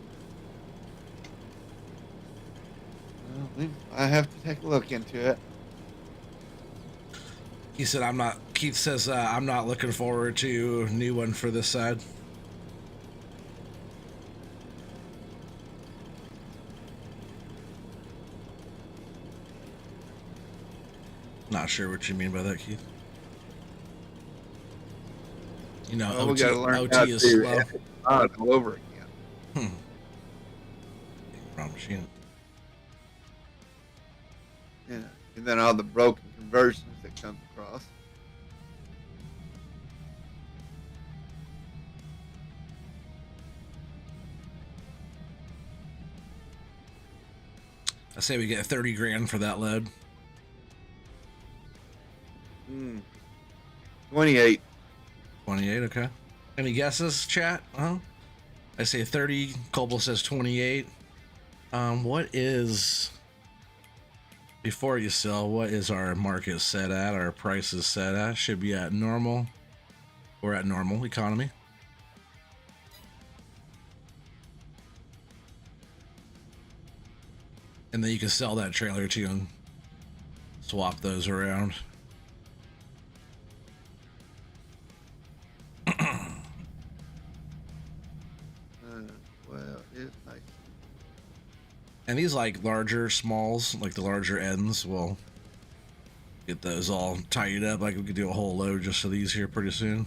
I have to take a look into it. He said, Keith says, I'm not looking forward to a new one for this side. Not sure what you mean by that, Keith. You know, well, we gotta learn OT is slow. All over again. Wrong machine. Yeah, and then all the broken conversions that come across. I say we get 30 grand for that load. 28. 28, okay. Any guesses, chat? I say 30. Cobble says 28. What is, before you sell, what is our market set at? Our price is set at? Should be at normal. We're at normal economy. And then you can sell that trailer too and swap those around. Well, it's nice. And these like larger smalls, like the larger ends, we'll get those all tied up. Like we could do a whole load just of these here pretty soon.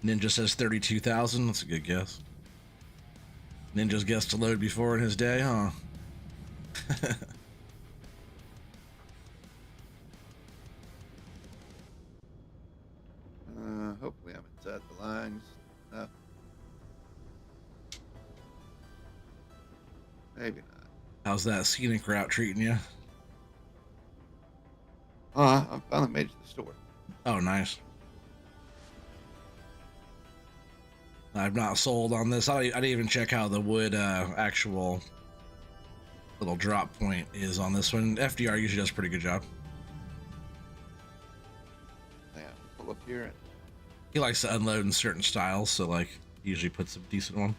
Ninja says 32,000. That's a good guess. Ninja's guessed to load before in his day, huh? Hopefully I'm inside the lines. No. Maybe not. How's that scenic route treating you? I finally made it to the store. Oh, nice. I've not sold on this. I didn't even check how the wood actual little drop point is on this one. FDR usually does a pretty good job. Yeah, pull up here. He likes to unload in certain styles, so like usually puts a decent one.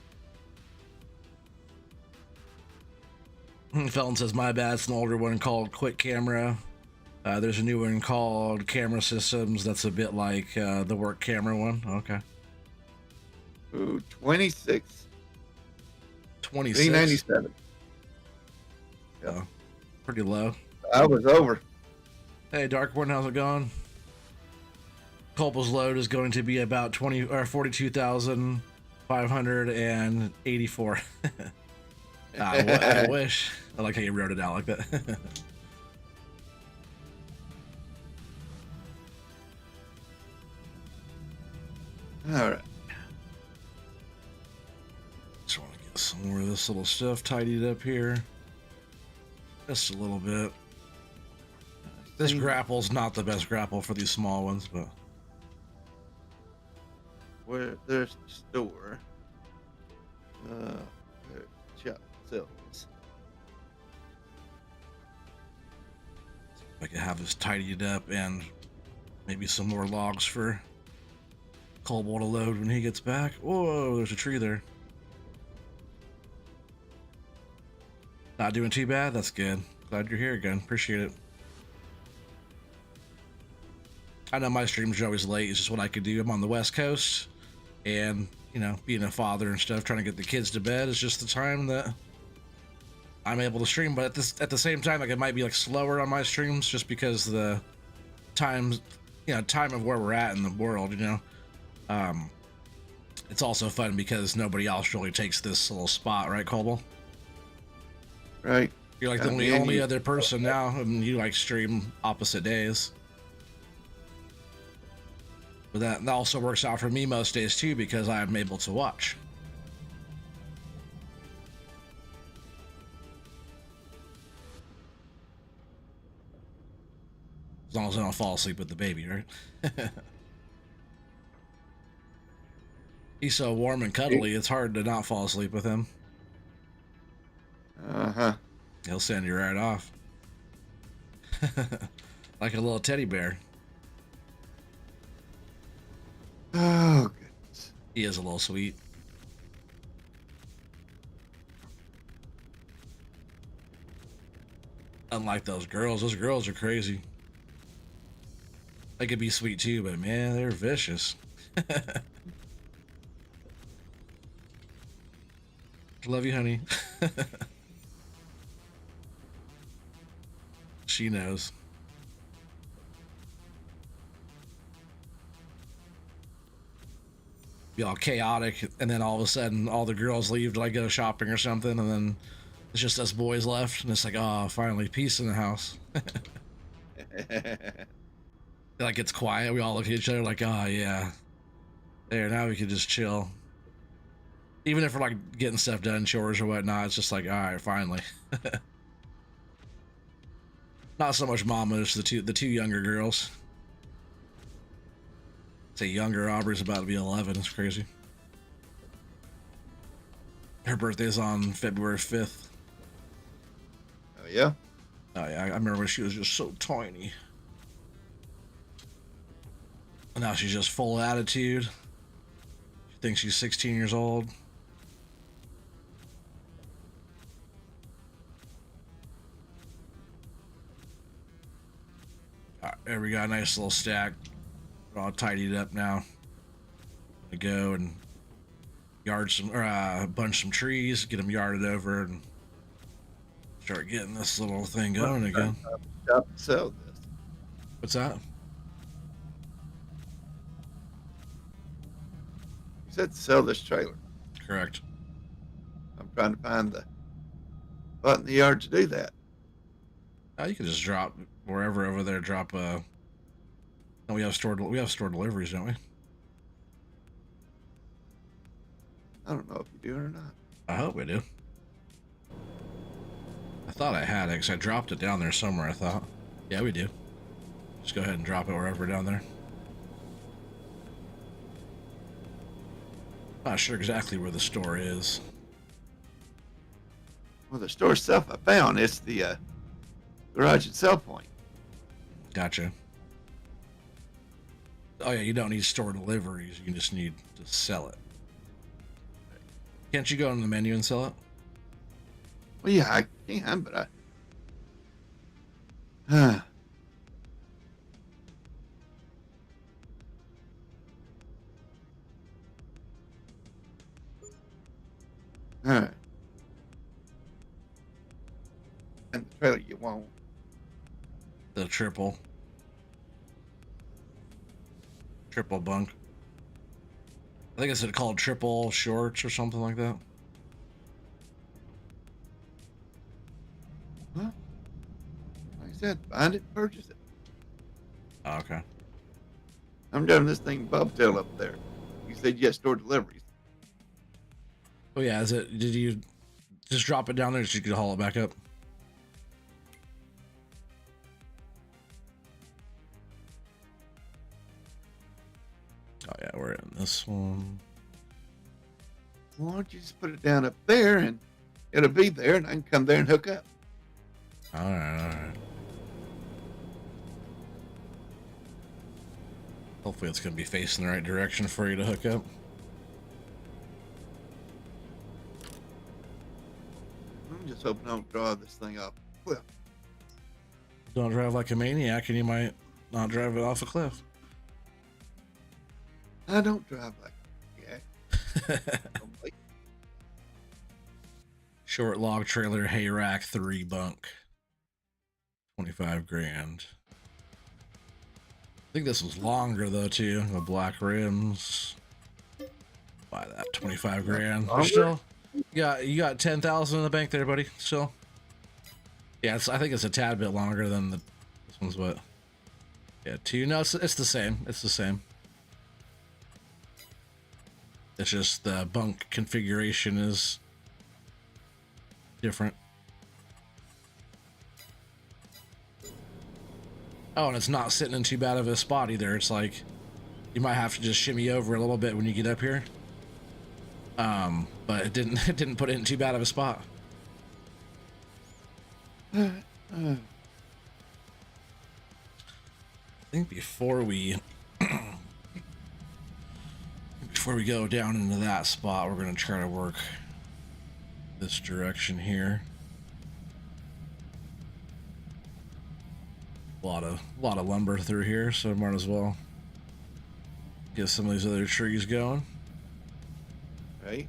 Felton says, my bad, it's an older one called Quick Camera. There's a new one called Camera Systems that's a bit like the work camera one. Okay. Ooh, 26. 26. $397. Yeah. Pretty low. I was over. Hey, Darkborn, how's it going? Culp's load is going to be about 42,584. I wish. I like how you wrote it out like that. All right. Just want to get some more of this little stuff tidied up here. Just a little bit. This grapple's not the best grapple for these small ones, but Where there's the store. There's shop sells. I could have this tidied up and maybe some more logs for Cobalt to load when he gets back. Whoa, there's a tree there. Not doing too bad. That's good. Glad you're here again. Appreciate it. I know my streams are always late. It's just what I could do. I'm on the West Coast, and you know, being a father and stuff, trying to get the kids to bed is just the time that I'm able to stream. But at the same time, like it might be like slower on my streams just because the time of where we're at in the world. It's also fun because nobody else really takes this little spot, right, Cobalt? Right. You're like the only other person now, and you like stream opposite days. But that also works out for me most days too, because I'm able to watch. As long as I don't fall asleep with the baby, right? He's so warm and cuddly, it's hard to not fall asleep with him. Uh-huh. He'll send you right off. Like a little teddy bear. Oh, goodness. He is a little sweet. Unlike those girls are crazy. They could be sweet too, but man, they're vicious. Love you, honey. She knows. Be all chaotic, and then all of a sudden all the girls leave to like go shopping or something, and then it's just us boys left, and it's like, oh, finally peace in the house. Like it's quiet, we all look at each other like, oh yeah, there, now we can just chill. Even if we're like getting stuff done, chores or whatnot, it's just like, all right, finally. Not so much mama, it's the two younger girls. Say younger, Aubrey's about to be 11. It's crazy. Her birthday's on February 5th. Oh, yeah? Oh yeah, I remember when she was just so tiny. And now she's just full of attitude. She thinks she's 16 years old. All right, there we got a nice little stack. We're all tidied up now. To go and yard some, or bunch some trees, get them yarded over, and start getting this little thing going again. Stop and sell this. What's that? You said sell this trailer. Correct. I'm trying to find the button in the yard to do that. You can just drop wherever over there. Drop no, we have store deliveries, don't we? I don't know if you do or not. I hope we do. I thought I had it because I dropped it down there somewhere. I thought, yeah, we do. Just go ahead and drop it wherever down there. Not sure exactly where the store is. Well, the store itself I found. It's the garage and sell point. Gotcha. Oh yeah, you don't need store deliveries. You just need to sell it. Can't you go in the menu and sell it? Well, yeah, I can, but I. All right. And the trailer you won't. The triple bunk. I think it's called triple shorts or something like that. Well, like I said, find it, purchase it. Oh, okay. I'm driving this thing bobtail up there. You said yes, store deliveries. Oh yeah, is it? Did you just drop it down there so you could haul it back up? Oh yeah, we're in this one. Well, why don't you just put it down up there and it'll be there and I can come there and hook up. All right. Hopefully it's gonna be facing the right direction for you to hook up. I'm just hoping I don't draw this thing off a cliff. Don't drive like a maniac and you might not drive it off a cliff. I don't drive like yeah. Short log trailer hay rack 3 bunk. 25 grand. I think this was longer though too. The black rims. Buy that 25 grand. Still, you got 10,000 in the bank there, buddy. Still. Yeah, I think it's a tad bit longer than this one's what. Yeah, 2. No, it's the same. It's the same. It's just the bunk configuration is different. Oh, and it's not sitting in too bad of a spot either. It's like you might have to just shimmy over a little bit when you get up here. But it didn't put it in too bad of a spot. I think before we go down into that spot, we're gonna try to work this direction here. A lot of lumber through here, so might as well get some of these other trees going. Right.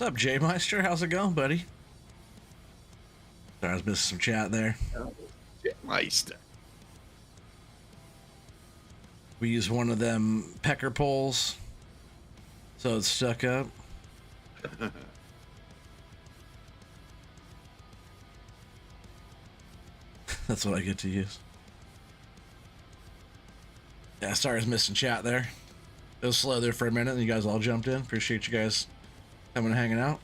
What's up, Jay Meister? How's it going, buddy? Sorry, I was missing some chat there. Meister. We use one of them pecker poles, so it's stuck up. That's what I get to use. Yeah, sorry I was missing chat there. It was slow there for a minute and you guys all jumped in. Appreciate you guys coming and hanging out.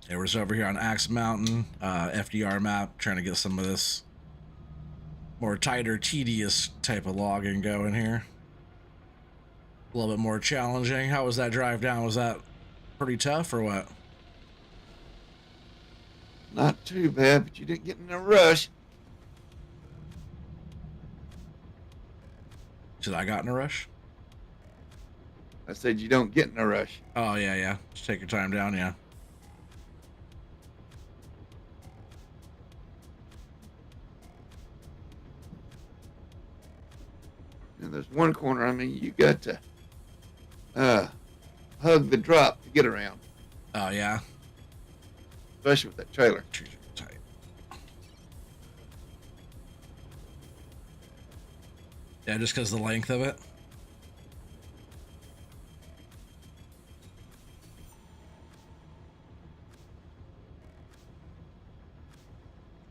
Yeah, we're just over here on Axe Mountain, FDR map, trying to get some of this more tighter, tedious type of logging going here. A little bit more challenging. How was that drive down? Was that pretty tough or what? Not too bad, but you didn't get in a rush. Did I got in a rush? I said you don't get in a rush. Oh, yeah. Just take your time down, yeah. And there's one corner, I mean, you got to hug the drop to get around, Oh yeah. especially with that trailer. Trees are tight. Yeah, just because of the length of it.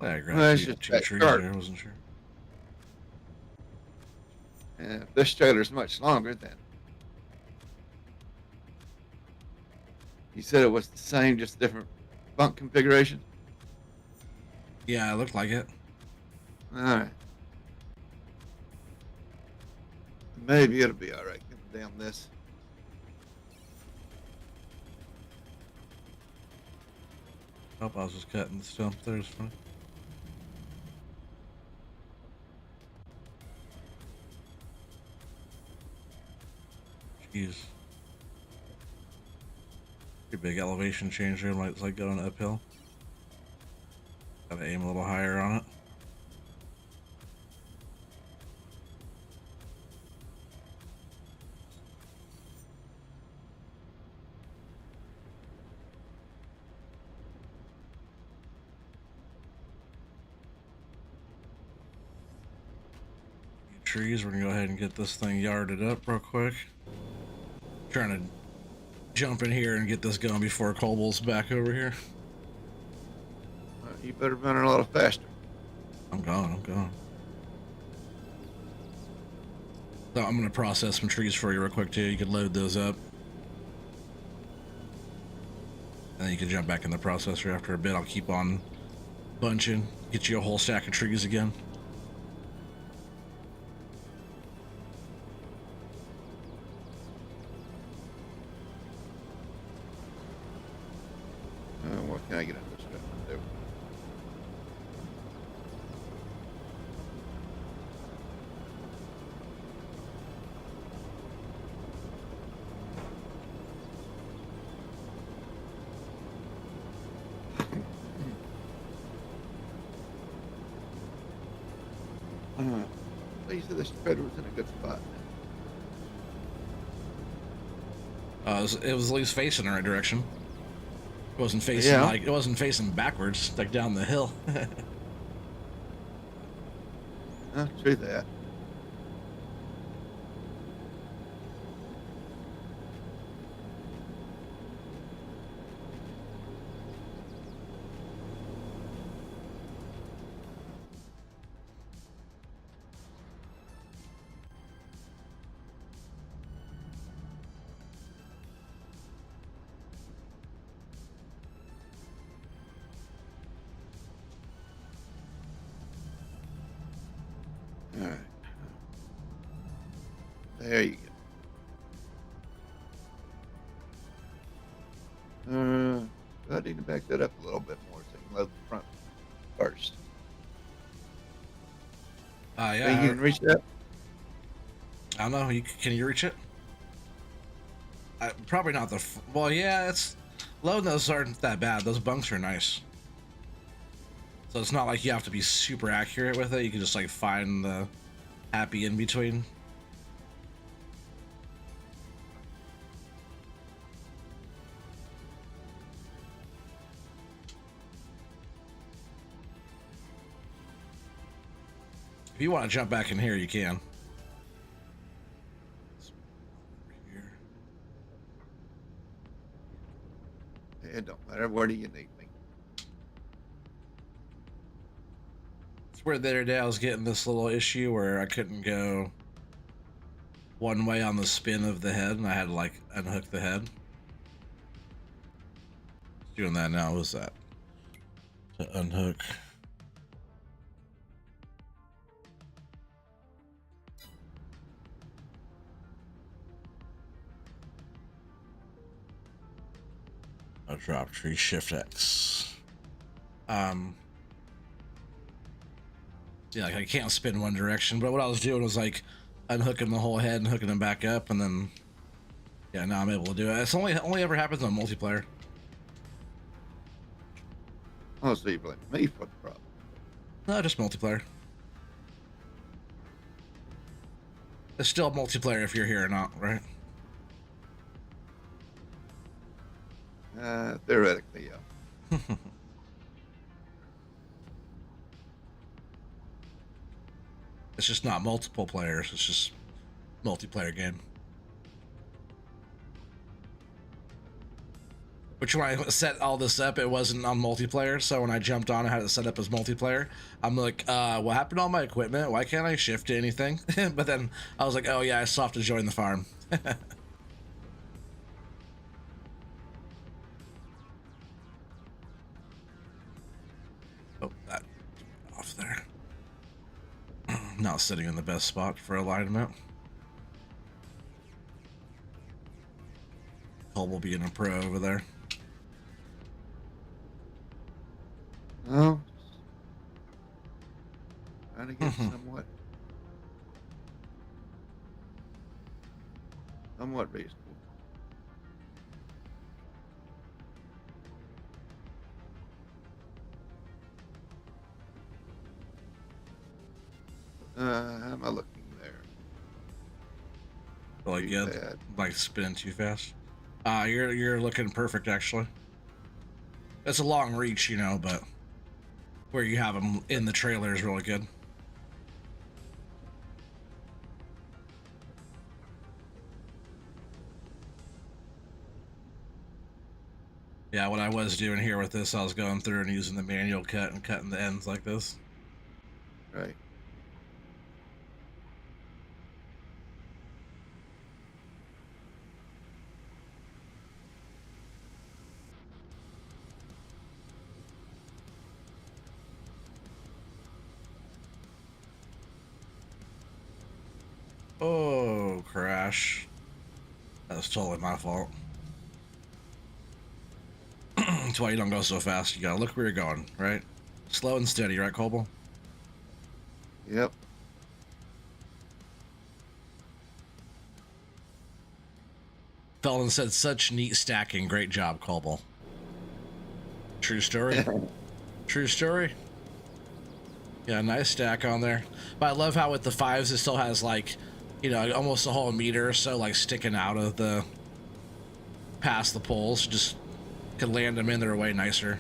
Yeah, I Well, grabbed it's two, just two that trees short. there. I wasn't sure. And this trailer is much longer than. You said it was the same, just different bunk configuration. Yeah, it looked like it. All right. Maybe it'll be all right coming down this. Oh, I was just cutting the stump there. It's funny. Jeez. Pretty big elevation change there. It's like going uphill. Gotta aim a little higher on it. Trees. We're gonna go ahead and get this thing yarded up real quick. Trying to jump in here and get this going before Cobal's back over here. You better run it a little faster. I'm going. So I'm gonna process some trees for you real quick too. You can load those up, and then you can jump back in the processor after a bit. I'll keep on bunching, get you a whole stack of trees again. What can I get on this stuff to do? You said this trailer was in a good spot. It was at least facing the right direction. It wasn't facing it wasn't facing backwards, like down the hill. True that. All right. There you go. I need to back that up a little bit more so I can load the front first. Yeah. Think you can reach that? I don't know. Can you reach it? Probably not well, yeah. It's loading those aren't that bad. Those bunks are nice. So it's not like you have to be super accurate with it. You can just like find the happy in between. If you want to jump back in here, you can. It don't matter. Where do you need me? It's where the other day I was getting this little issue where I couldn't go one way on the spin of the head, and I had to like unhook the head. Doing that now. What's that? To unhook. A drop tree, Shift X. Yeah, like I can't spin one direction, but what I was doing was like unhooking the whole head and hooking them back up, and then yeah, now I'm able to do it. It's only ever happens on multiplayer. Oh, so you blame me for the problem. No, just multiplayer. It's still multiplayer if you're here or not, right? Theoretically, yeah. It's just not multiple players. It's just multiplayer game. Which when I set all this up, it wasn't on multiplayer. So when I jumped on, I had it set up as multiplayer. I'm like, what happened to all my equipment? Why can't I shift to anything? But then I was like, oh yeah, I still have to join the farm. Oh, that off there. Not sitting in the best spot for alignment. Cole will be in a pro over there. No. Trying to get somewhat reasonable. How am I looking there? Really good. Bad. Like spinning too fast. You're looking perfect actually. It's a long reach, you know, but where you have them in the trailer is really good. Yeah, what I was doing here with this, I was going through and using the manual cut and cutting the ends like this. Right. Oh, crash. That was totally my fault. That's why you don't go so fast. You gotta look where you're going, right? Slow and steady, right, Cobble? Yep. Felon said, such neat stacking. Great job, Cobble. True story. True story. Yeah, nice stack on there. But I love how with the fives, it still has like, you know, almost a whole meter or so like sticking out of the, past the poles. Just could land them in there way nicer.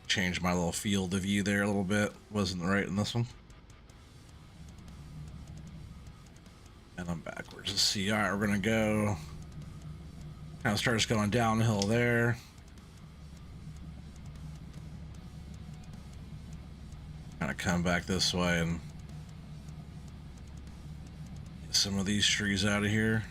Change my little field of view there a little bit. Wasn't right in this one. And I'm backwards. Let's see. All right, we're gonna go. Kind of starts going downhill there. Kind of come back this way and get some of these trees out of here.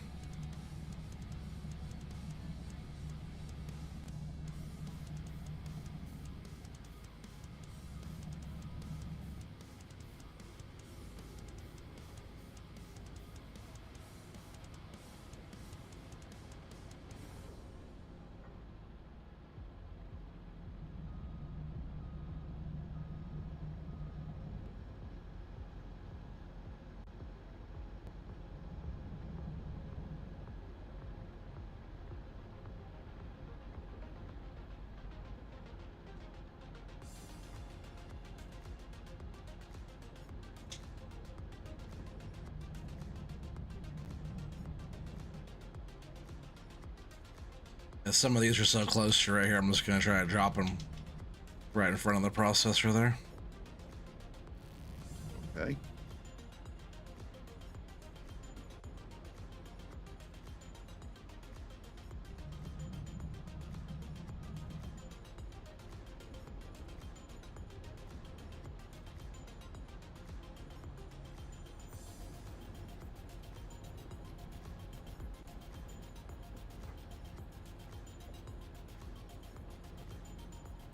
And some of these are so close to right here, I'm just gonna try to drop them right in front of the processor there. Okay.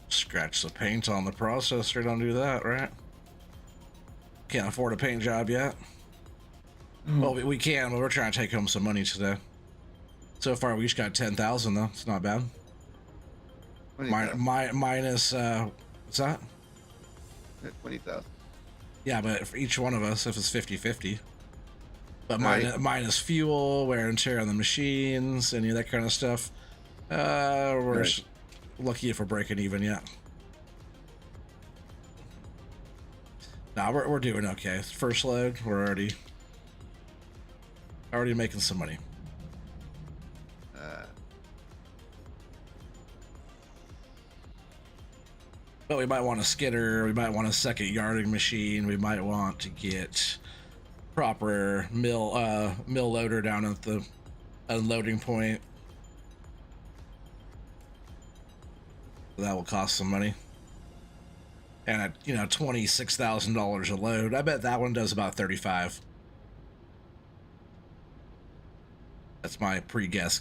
Scratch the paint on the processor, don't do that, right? Can't afford a paint job yet. Well, we can, but we're trying to take home some money today. So far, we just got 10,000 though. It's not bad. Minus, what's that? 20,000. Yeah, but for each one of us, if it's 50-50. but Right. minus fuel, wear and tear on the machines, any of that kind of stuff. We're Right. lucky if we're breaking even yet. Nah, we're doing okay. First load, we're already making some money. But we might want a skidder, we might want a second yarding machine, we might want to get proper mill loader down at the unloading point. That will cost some money. And at $26,000 a load, I bet that one does about 35. That's my pre-guess.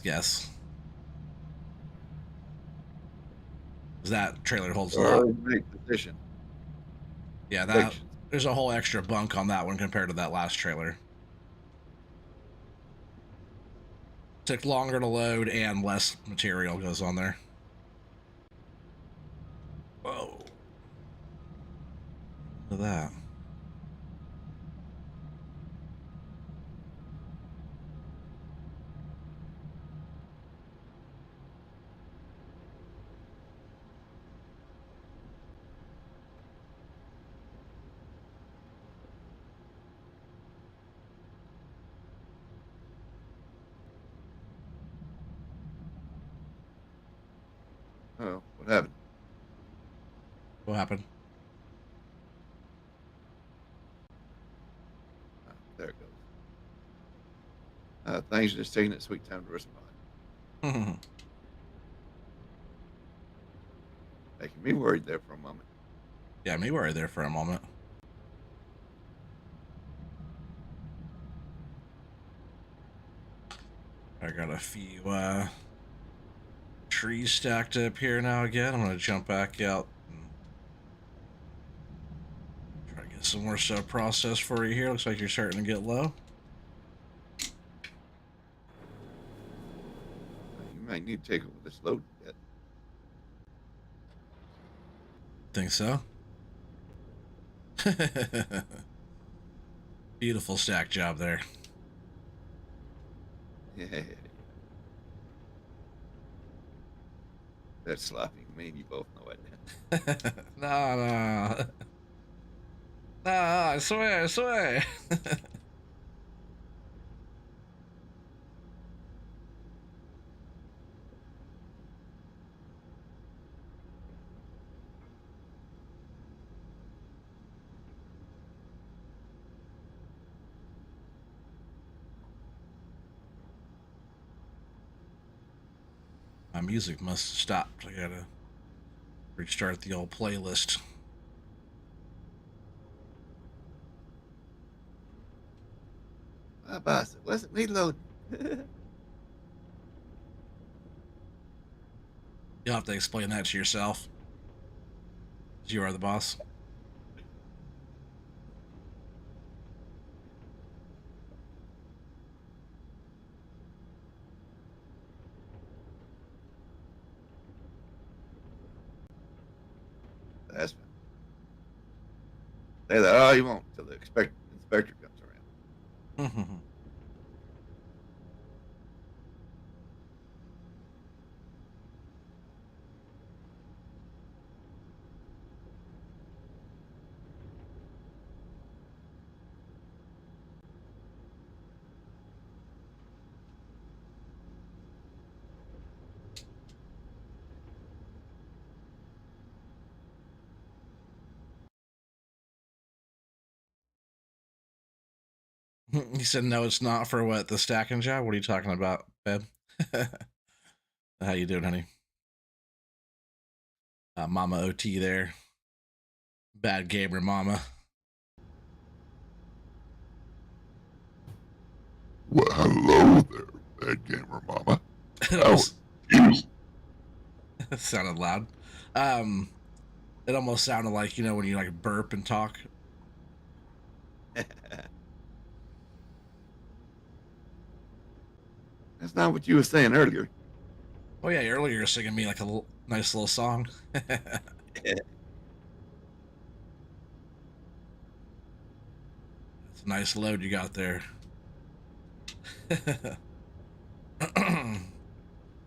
That trailer holds a lot. Great position. Yeah, that there's a whole extra bunk on that one compared to that last trailer. Took longer to load and less material goes on there. Whoa. Look at that. Oh, what happened? What happened? Oh, there it goes. Things are just taking its sweet time to respond. Making me worried there for a moment. Yeah, me worried there for a moment. I got a few trees stacked up here now again. I'm gonna jump back out and try to get some more stuff processed for you here. Looks like you're starting to get low. You might need to take over this load yet. Think so? Beautiful stack job there. Yeah. That's sloppy. Me and you both know it. No. No, I swear. My music must have stopped. I gotta restart the old playlist. My boss, it wasn't me loading. You'll have to explain that to yourself. You are the boss. That's fine. Say that all you want until the inspector comes around. He said, "No, it's not for what the stacking job. What are you talking about, babe? How you doing, honey? Mama OT there. Bad gamer, mama." Well, hello there, bad gamer mama. It How almost are you? sounded loud. It almost sounded like when you like burp and talk. That's not what you were saying earlier. Oh yeah, earlier you were singing me like a nice little song. It's a nice load you got there.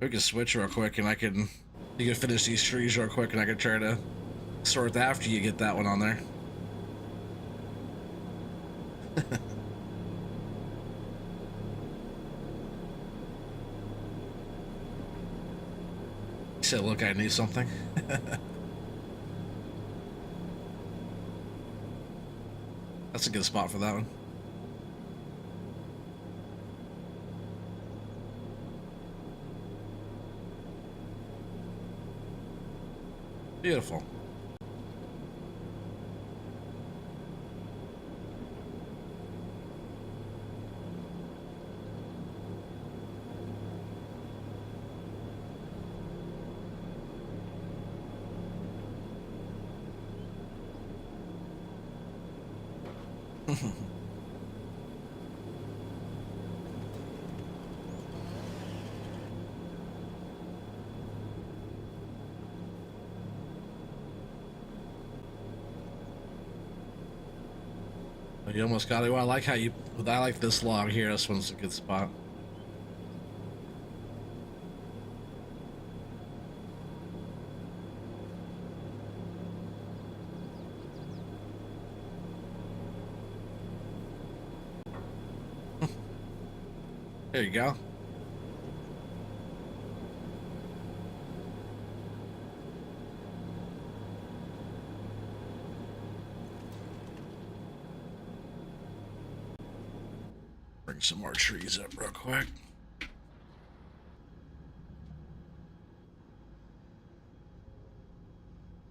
We can switch real quick, and you can finish these trees real quick, and I can try to sort after you get that one on there. He said, "Look, I knew something." That's a good spot for that one. Beautiful. You almost got it. Well, I like how I like this log here. This one's a good spot. There you go. Bring some more trees up real quick.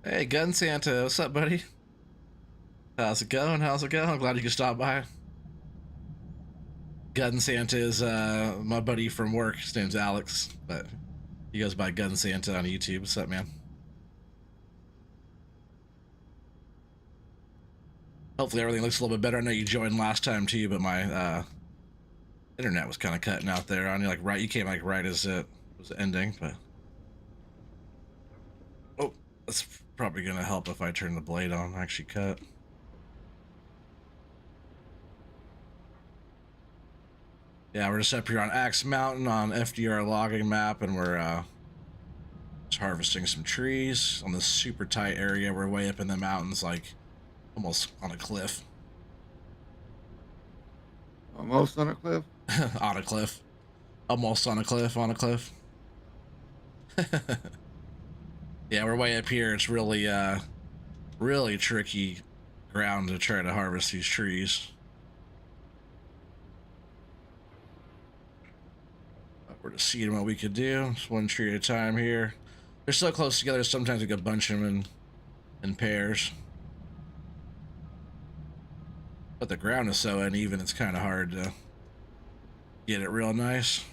Hey, Gun Santa, what's up, buddy? How's it going? How's it going? I'm glad you could stop by. Gun Santa is my buddy from work. His name's Alex, but he goes by Gun Santa on YouTube. What's up, man? Hopefully everything looks a little bit better. I know you joined last time too, but my internet was kind of cutting out there on you. Like you came like right as it was ending, but oh, that's probably gonna help if I turn the blade on. Actually, cut. Yeah, we're just up here on Axe Mountain on FDR logging map, and we're just harvesting some trees on this super tight area. We're way up in the mountains, like almost on a cliff. Almost on a cliff? On a cliff. Almost on a cliff, on a cliff. Yeah, we're way up here. It's really, really tricky ground to try to harvest these trees. We're just seeing what we could do. Just one tree at a time here. They're so close together, sometimes we could bunch them in pairs. But the ground is so uneven, it's kind of hard to get it real nice.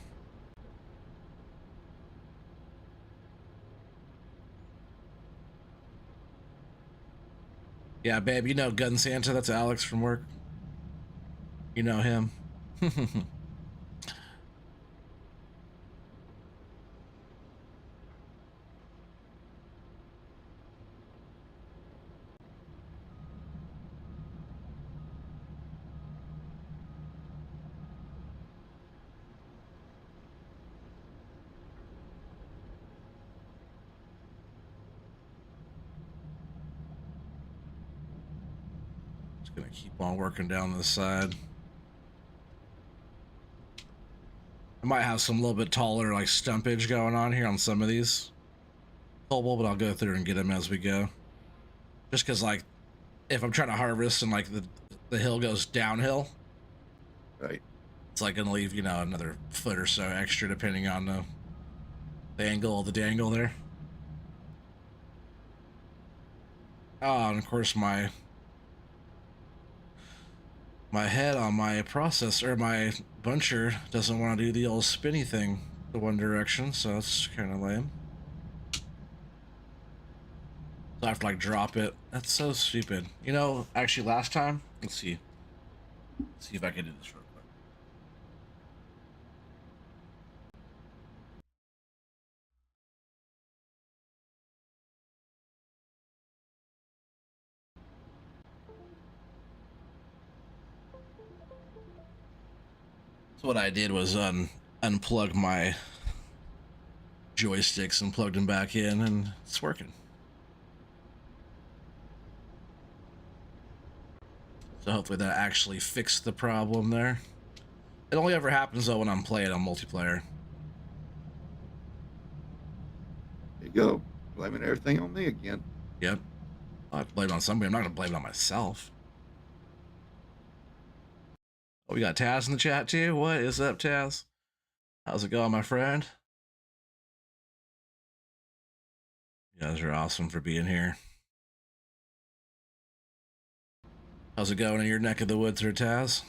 Yeah, babe, you know Gun Santa? That's Alex from work. You know him. Just gonna keep on working down this side. I might have some little bit taller like stumpage going on here on some of these cobble, but I'll go through and get them as we go. Just because like if I'm trying to harvest and like the hill goes downhill, Right. it's like gonna leave, you know, another foot or so extra depending on the angle of the dangle there. Oh, and of course my head on my processor, my buncher doesn't want to do the old spinny thing the one direction, so it's kind of lame. So I have to like drop it. That's so stupid. You know, actually last time, let's see if I can do this real quick. So what I did was unplug my joysticks and plugged them back in, and it's working. So hopefully that actually fixed the problem there. It only ever happens though when I'm playing on multiplayer. There you go. Blaming everything on me again. Yep. I have to blame it on somebody. I'm not gonna blame it on myself. Oh, we got Taz in the chat too. What is up, Taz? How's it going, my friend? You guys are awesome for being here. How's it going in your neck of the woods there, Taz?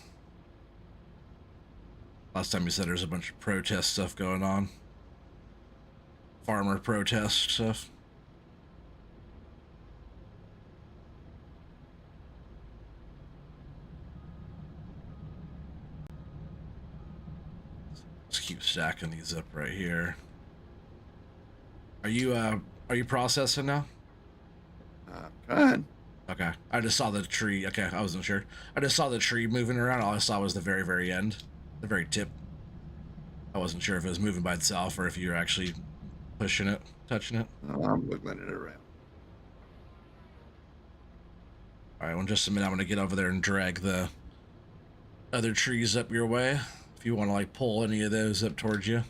Last time you said there's a bunch of protest stuff going on. Farmer protest stuff. Let's keep stacking these up right here. Are you processing now? I'm trying. Okay. I just saw the tree. Okay, I wasn't sure. I just saw the tree moving around. All I saw was the very, very end. The very tip. I wasn't sure if it was moving by itself or if you were actually pushing it, touching it. Oh, I'm wiggling it around. All right, well, in just a minute, I'm going to get over there and drag the other trees up your way. If you want to, like, pull any of those up towards you.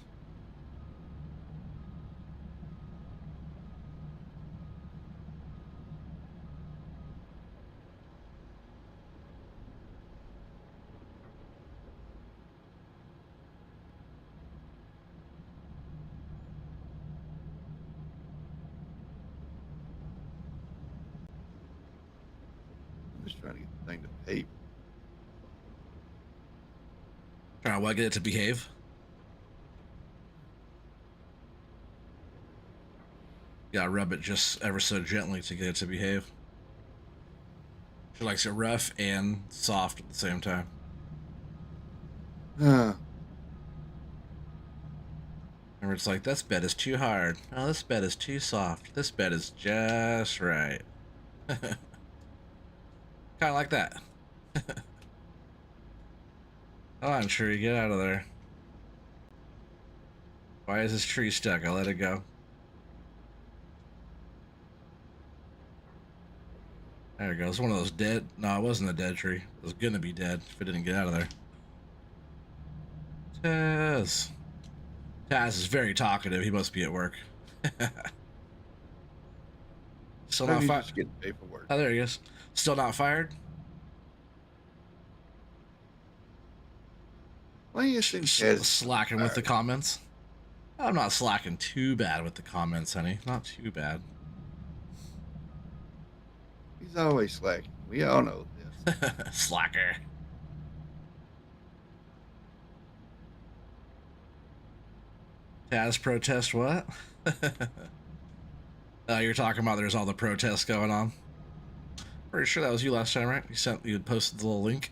I'm just trying to get the thing to pay. Trying to get it to behave. You gotta rub it just ever so gently to get it to behave. She likes it rough and soft at the same time. Ah, Remember, it's like, this bed is too hard. Oh, this bed is too soft. This bed is just right. Kind of like that. Oh, I'm sure you get out of there. Why is this tree stuck? I let it go. There it goes. One of those dead. No, it wasn't a dead tree. It was gonna be dead if it didn't get out of there. Taz. Taz is very talkative. He must be at work. Still not maybe fired. just getting paperwork. Oh, there he is. Still not fired. Why do you think Taz Slacking with the comments. I'm not slacking too bad with the comments, honey. Not too bad. He's always slacking. We all know this. Slacker. Taz protest what? You're talking about there's all the protests going on. Pretty sure that was you last time, right? You had posted the little link.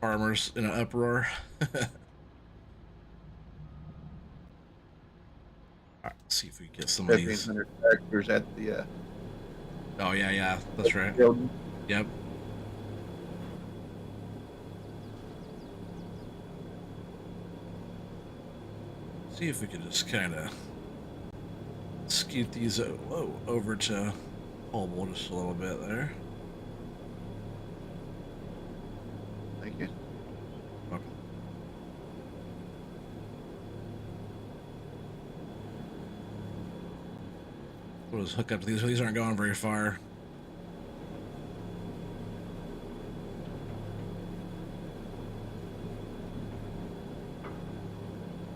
Farmers in an uproar. Alright, let's see if we can get some of these. 1,500 tractors at the Oh yeah, that's right. building. Yep. See if we can just kind of scoot these over to Hobble just a little bit there. Thank you. Okay. We'll just hook up to these. These aren't going very far.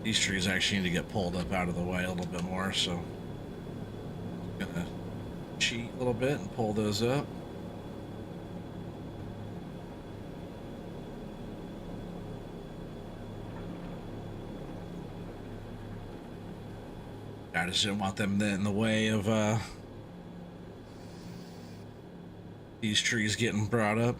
These trees actually need to get pulled up out of the way a little bit more, so I'm gonna cheat a little bit and pull those up. I just didn't want them in the way of these trees getting brought up.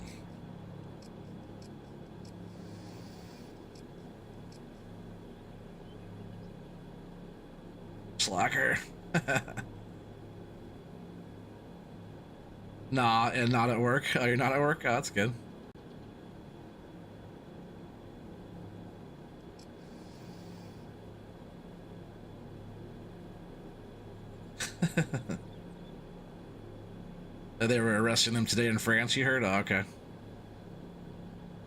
Slacker. Nah, and not at work. Oh, you're not at work? Oh, that's good. They were arresting him today in France, you heard? Oh, okay.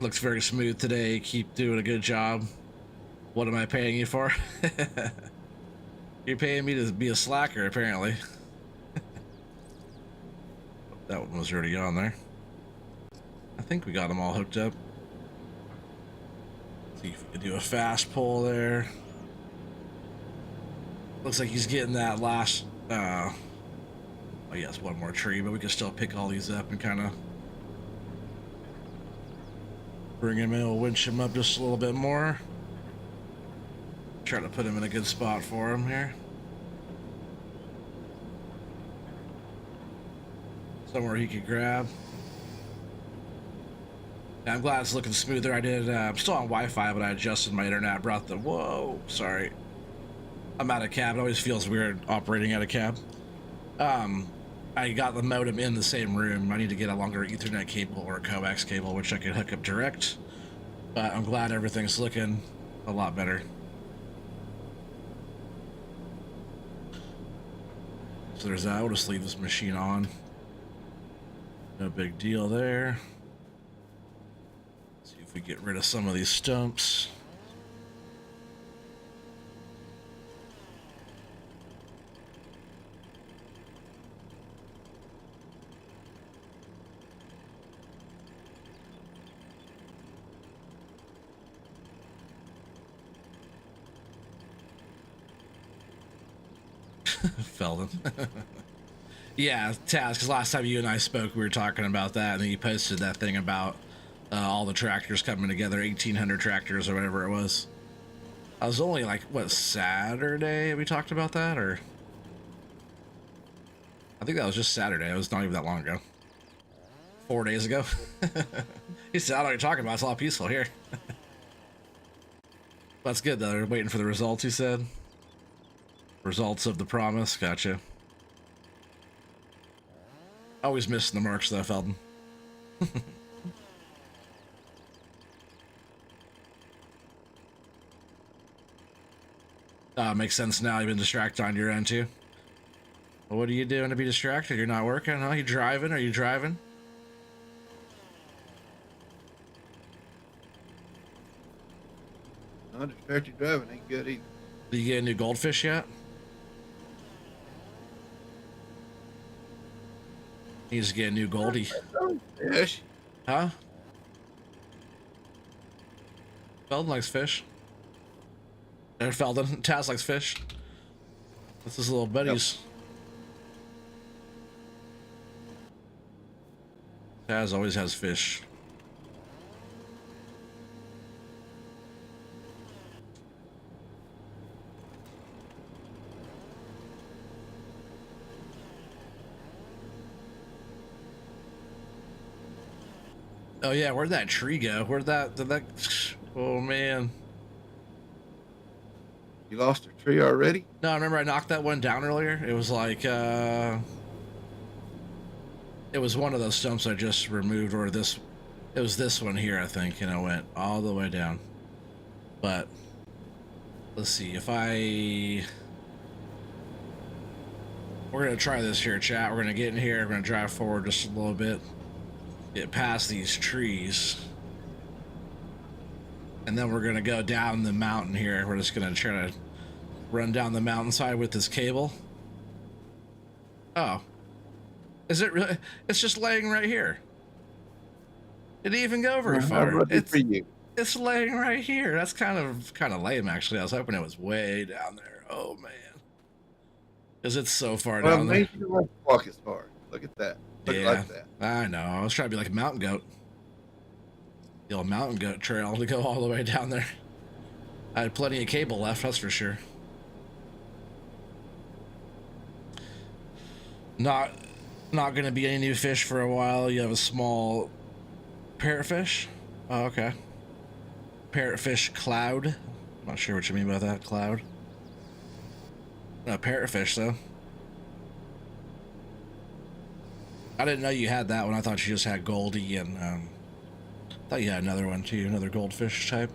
Looks very smooth today. Keep doing a good job. What am I paying you for? You're paying me to be a slacker, apparently. That one was already on there. I think we got them all hooked up. See if we can do a fast pull there. Looks like he's getting that last, oh yes, one more tree, but we can still pick all these up and kind of bring him in. We'll winch him up just a little bit more. Try to put him in a good spot for him here. Somewhere he could grab. Yeah, I'm glad it's looking smoother. I'm still on Wi-Fi, but I adjusted my internet. Brought the, whoa, sorry. I'm out of cab. It always feels weird operating out of cab. I got the modem in the same room. I need to get a longer Ethernet cable or a coax cable, which I could hook up direct. But I'm glad everything's looking a lot better. So there's that. We'll just leave this machine on. No big deal there. See if we get rid of some of these stumps. Feldon. Yeah, Taz, because last time you and I spoke, we were talking about that, and then you posted that thing about all the tractors coming together, 1,800 tractors or whatever it was. I was only like, what, Saturday we talked about that, or? I think that was just Saturday. It was not even that long ago. 4 days ago. He said, I don't know what you're talking about. It's a lot peaceful here. That's good, though. They're waiting for the results, he said. Results of the promise. Gotcha. Always missing the marks, though, Feldon. Makes sense now. You've been distracted on your end, too. Well, what are you doing to be distracted? You're not working, huh? You driving? Are you driving? Not distracted driving ain't good either. Did you get a new goldfish yet? You just get a new goldie. Fish. Huh? Feldon likes fish. There, Feldon. Taz likes fish. That's his little buddies. Yep. Taz always has fish. Oh yeah, where'd that tree go? Did that, oh man. You lost a tree already? No, I remember I knocked that one down earlier. It was like, it was one of those stumps I just removed, or it was this one here, I think, and it went all the way down. But, let's see, we're gonna try this here, chat. We're gonna get in here, we're gonna drive forward just a little bit. Get past these trees, and then we're gonna go down the mountain here. We're just gonna try to run down the mountainside with this cable. Oh, is it really? It's just laying right here. It didn't even go very far. It's laying right here. That's kind of lame, actually. I was hoping it was way down there. Oh man, because it's so far down there. Walk as far. Look at that. Look like that. I know. I was trying to be like a mountain goat. The old mountain goat trail to go all the way down there. I had plenty of cable left, that's for sure. Not gonna be any new fish for a while. You have a small parrotfish. Oh, okay. Parrotfish cloud. Not sure what you mean by that, cloud. No, parrotfish though. I didn't know you had that one. I thought you just had Goldie, and thought you had another one too, another goldfish type.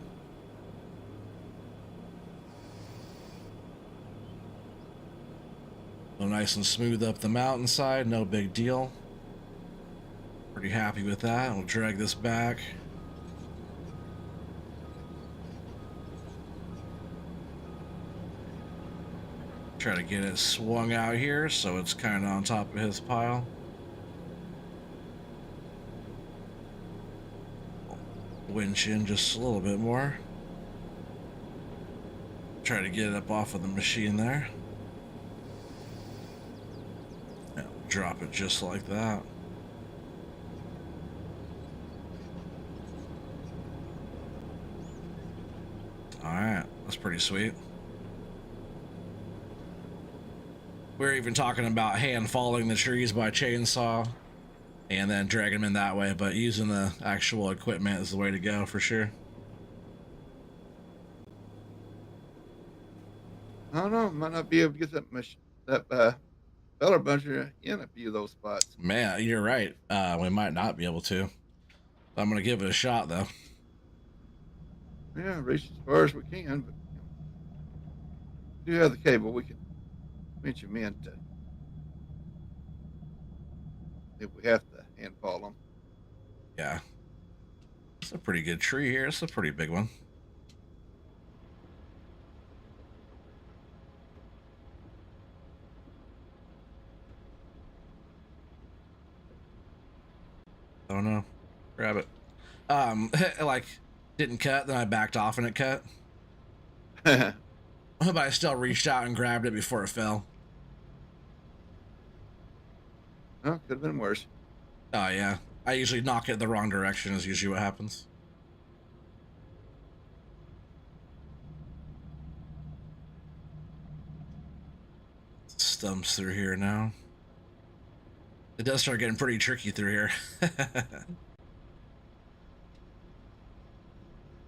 Go nice and smooth up the mountainside, no big deal. Pretty happy with that. We'll drag this back. Try to get it swung out here so it's kind of on top of his pile. Winch in just a little bit more. Try to get it up off of the machine there. Yeah, drop it just like that. Alright, that's pretty sweet. We're even talking about hand falling the trees by chainsaw and then dragging them in that way, but using the actual equipment is the way to go for sure. I don't know. Might not be able to get that feller buncher in a few of those spots. Man, you're right. We might not be able to. I'm gonna give it a shot though. Yeah, reach as far as we can, but we do have the cable. We can pinch them in to if we have to hand fall them. Yeah. It's a pretty good tree here. It's a pretty big one. Oh no. Grab it. Like, didn't cut, then I backed off and it cut. But I still reached out and grabbed it before it fell. Oh, could have been worse. Oh yeah. I usually knock it the wrong direction is usually what happens. Stumps through here now. It does start getting pretty tricky through here.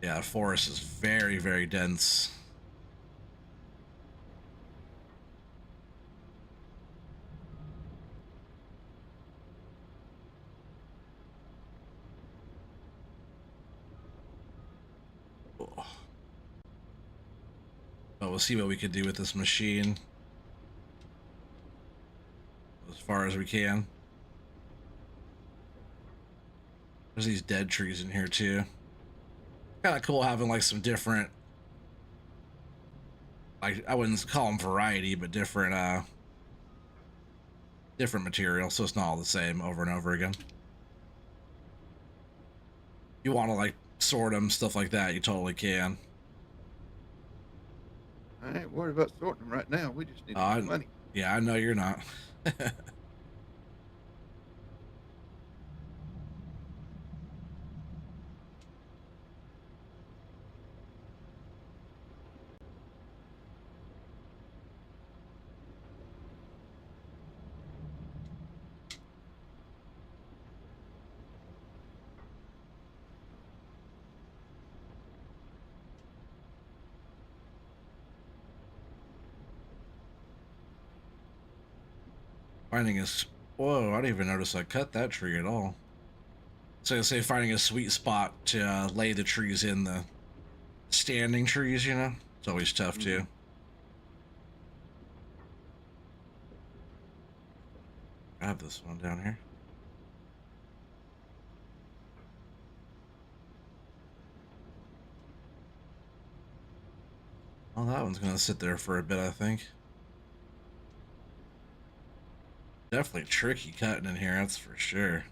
Yeah, the forest is very, very dense. Oh. But we'll see what we can do with this machine as far as we can. There's these dead trees in here too. Kind of cool having like some different, like I wouldn't call them variety, but different different material, so it's not all the same over and over again. You want to like sort them, stuff like that, you totally can. I ain't worried about sorting them right now. We just need money. Yeah, I know you're not. Finding a, whoa, I didn't even notice I cut that tree at all. So I say finding a sweet spot to lay the trees in, the standing trees, you know, it's always tough too. I have this one down here. Well, that one's gonna sit there for a bit, I think. Definitely tricky cutting in here, that's for sure.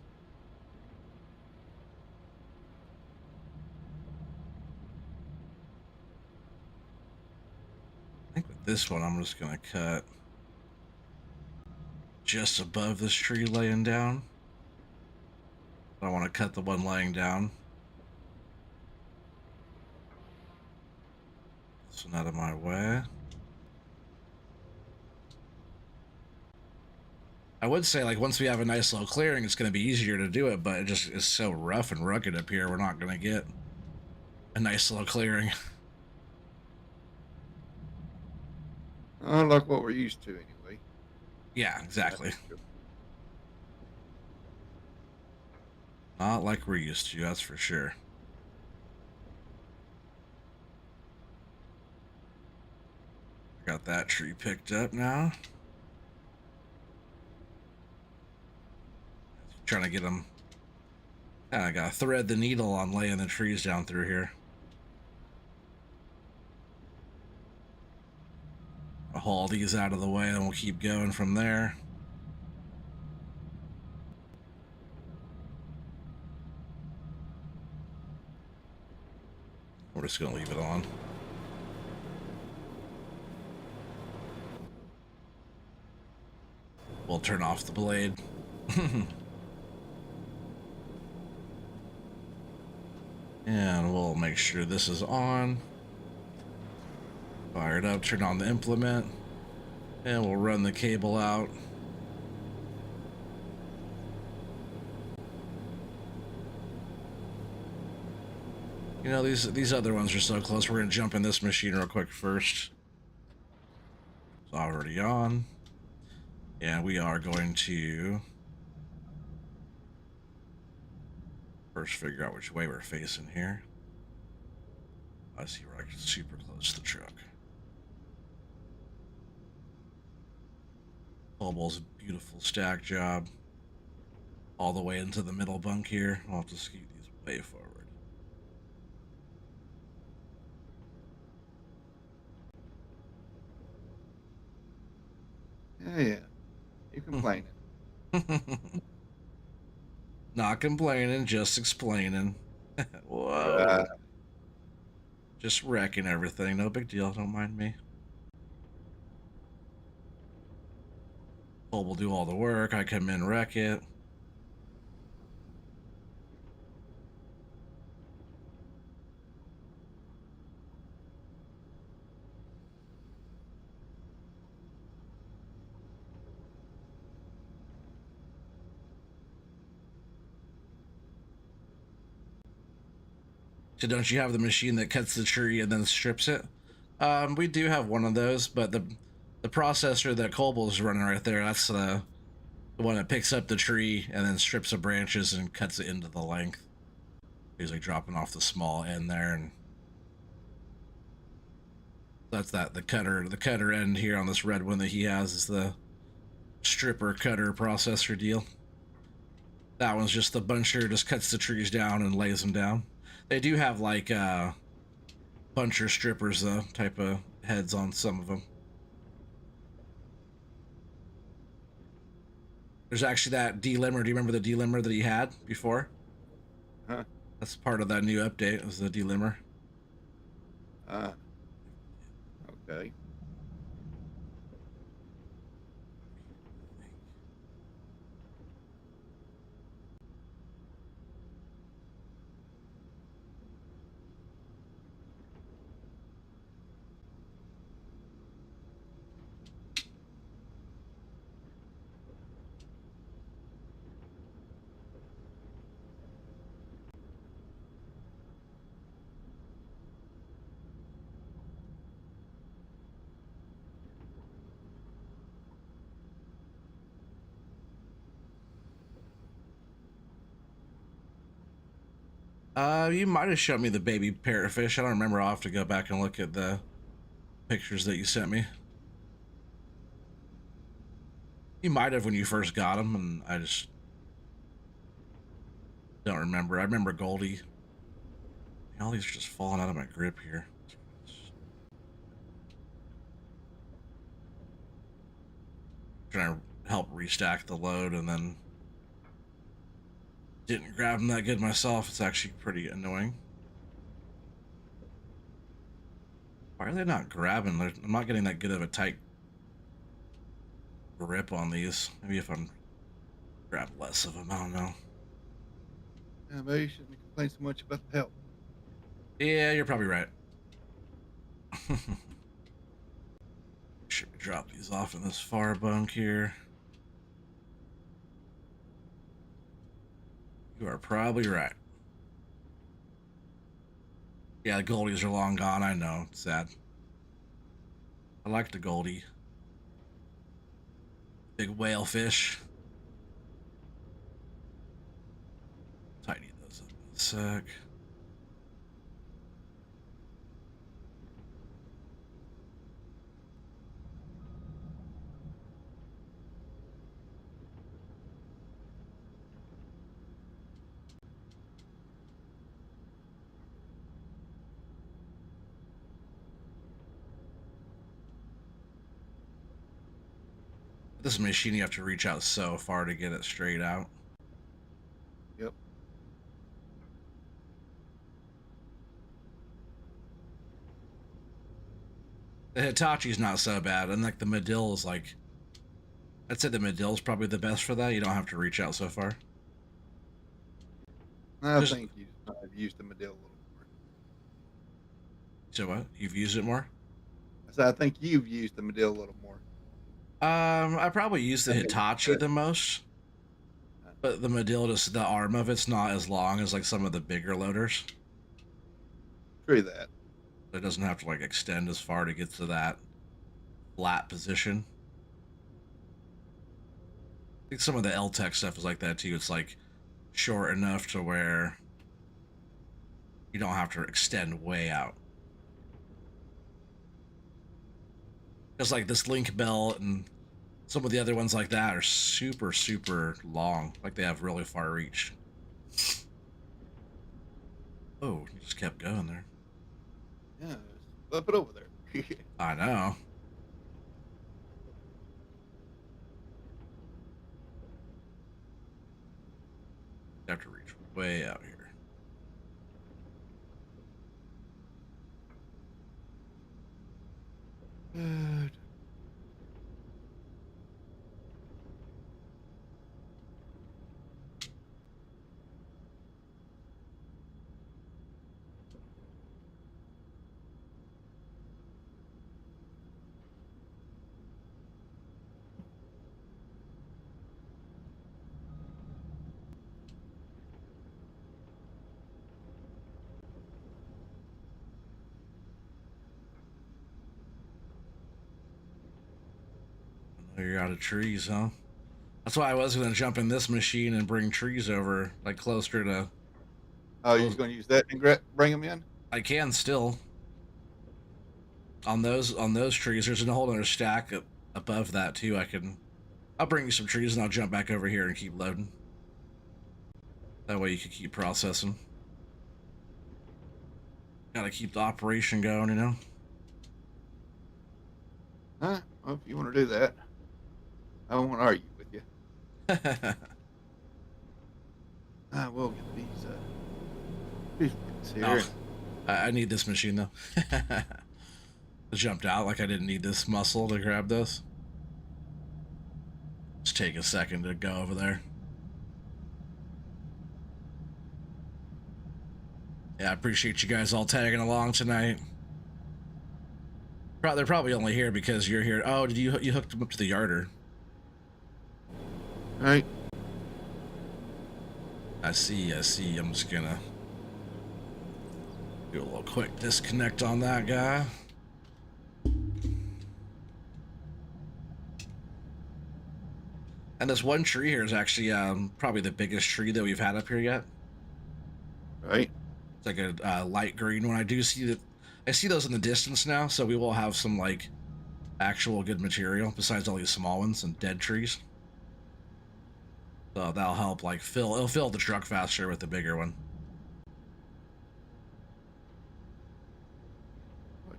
I think with this one, I'm just gonna cut just above this tree laying down. I want to cut the one laying down. This one out of my way. I would say, like, once we have a nice little clearing, it's going to be easier to do it, but it just is so rough and rugged up here, we're not going to get a nice little clearing. Like what we're used to anyway. Yeah, exactly. Not like we're used to, that's for sure. Got that tree picked up now. Trying to get them. I gotta thread the needle on laying the trees down through here. I'll haul these out of the way and we'll keep going from there. We're just gonna leave it on. We'll turn off the blade. And we'll make sure this is on. Fire it up, turn on the implement, and we'll run the cable out. You know, these other ones are so close. We're gonna jump in this machine real quick first. It's already on. And we are going to first figure out which way we're facing here. I see we're like super close to the truck. Cobalt's beautiful stack job. All the way into the middle bunk here. I'll have to scoot these way forward. Yeah. You complaining. Not complaining, just explaining. Whoa. Yeah. Just wrecking everything. No big deal. Don't mind me. Cole will do all the work. I come in, wreck it. So don't you have the machine that cuts the tree and then strips it? We do have one of those, but the processor that Cobalt's running right there, that's the one that picks up the tree and then strips the branches and cuts it into the length. He's like dropping off the small end there, and that's the cutter end here on this red one that he has is the stripper cutter processor deal. That one's just the buncher, just cuts the trees down and lays them down. They do have like buncher strippers though, type of heads on some of them. There's actually that delimber. Do you remember the delimber that he had before? Huh? That's part of that new update, was the delimber. Okay. You might have shown me the baby parrotfish. I don't remember. I'll have to go back and look at the pictures that you sent me. You might have when you first got them, and I just don't remember. I remember Goldie. All these are just falling out of my grip here. Trying to help restack the load and then didn't grab them that good myself. It's actually pretty annoying. Why are they not grabbing? I'm not getting that good of a tight grip on these. Maybe if I'm grab less of them, I don't know. Yeah, maybe you shouldn't complain so much about the help. Yeah, you're probably right. Should we drop these off in this far bunk here? You are probably right. Yeah, the Goldies are long gone. I know. It's sad. I like the Goldie. Big whale fish. Tidy those up in a sec. This machine, you have to reach out so far to get it straight out. Yep. The Hitachi's not so bad, and like the Medill is like, I'd say the Medill's probably the best for that. You don't have to reach out so far. I Just think you might have used the Medill a little more. so what? You've used it more? I think you've used the Medill a little more. I probably use the Hitachi the most, but the Medill, just the arm of it's not as long as like some of the bigger loaders. True that. It doesn't have to like extend as far to get to that flat position. I think some of the L-Tech stuff is like that too. It's like short enough to where you don't have to extend way out. Just like this link belt and some of the other ones like that are super, super long. Like they have really far reach. Oh, you just kept going there. Yeah, flip it over there. I know. You have to reach way out here. I know you're out of trees, huh? That's why I was going to jump in this machine and bring trees over, like closer to. Oh, you're going to use that and bring them in? I can still on those trees. There's a whole other stack above that too. I'll bring you some trees and I'll jump back over here and keep loading. That way you can keep processing. Gotta keep the operation going, you know. Huh? Well, if you want to do that, I won't argue with you. I will get these here. Oh, I need this machine though. I jumped out like I didn't need this muscle to grab this. Just take a second to go over there. Yeah, I appreciate you guys all tagging along tonight. They're probably only here because you're here. Oh, did you hooked them up to the yarder? All right. I see. I'm just gonna do a little quick disconnect on that guy. And this one tree here is actually probably the biggest tree that we've had up here yet. Right. It's like a light green one. I do see that. I see those in the distance now, so we will have some like actual good material besides all these small ones and dead trees. So that'll help like it'll fill the truck faster with the bigger one.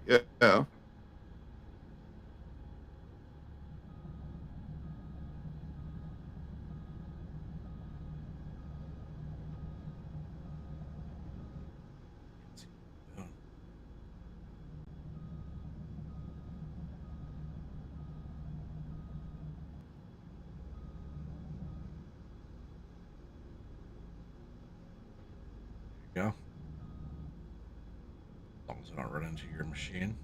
Yeah. There you go. As long as I don't run into your machine.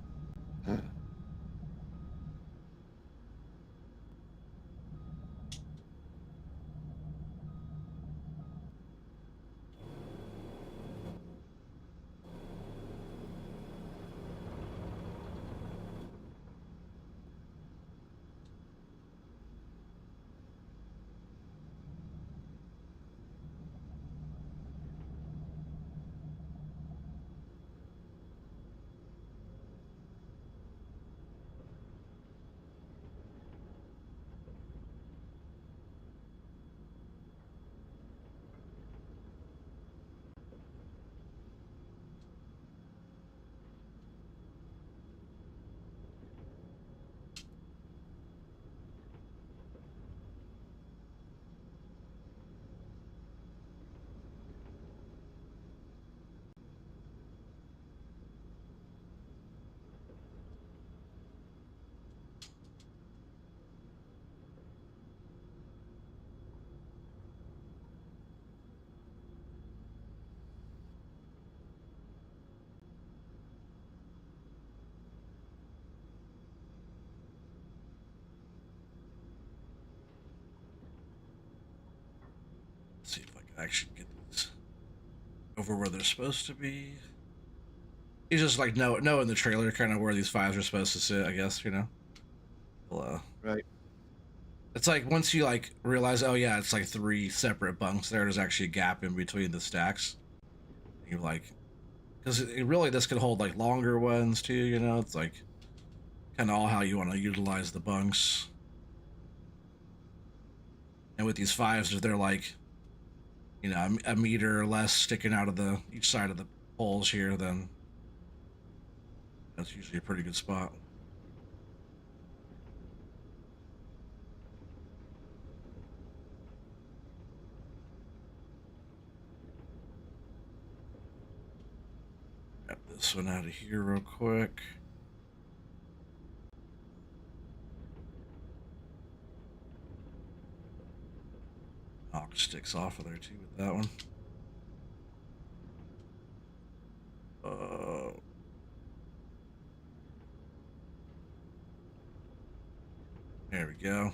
actually get these over where they're supposed to be. He's just like knowing the trailer kind of where these fives are supposed to sit, I guess, you know. Well, Right. it's like once you like realize, oh yeah, it's like three separate bunks there. There's actually a gap in between the stacks. You're like, because it really this could hold like longer ones too. You know, it's like kind of all how you want to utilize the bunks. And with these fives, they're like, you know, a meter or less sticking out of the each side of the poles here. Then that's usually a pretty good spot. Grab this one out of here real quick. Knock sticks off of there too with that one. There we go.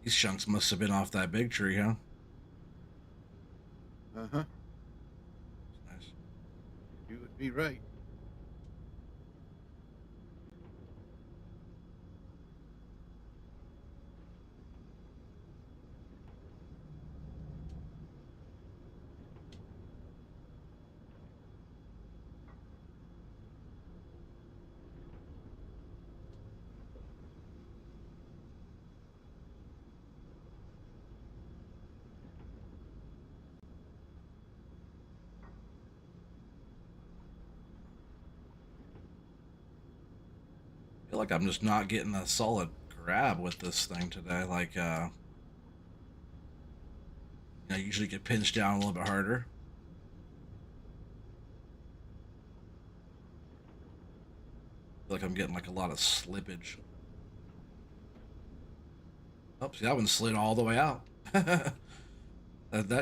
These chunks must have been off that big tree, huh? Uh-huh. Nice. You would be right. I feel like I'm just not getting a solid grab with this thing today. Like, I usually get pinched down a little bit harder. I feel like I'm getting like a lot of slippage. Oh, see, that one slid all the way out. That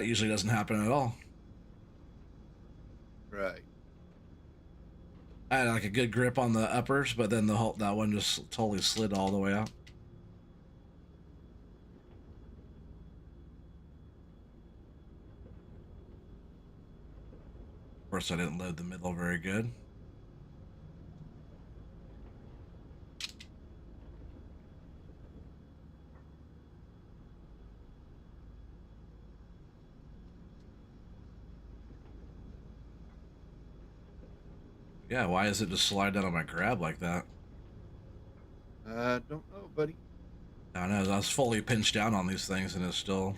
usually doesn't happen at all. Right. I had like a good grip on the uppers, but then that one just totally slid all the way out. Of course, I didn't load the middle very good. Yeah, why is it just slide down on my grab like that? I don't know, buddy. I don't know. I was fully pinched down on these things and it's still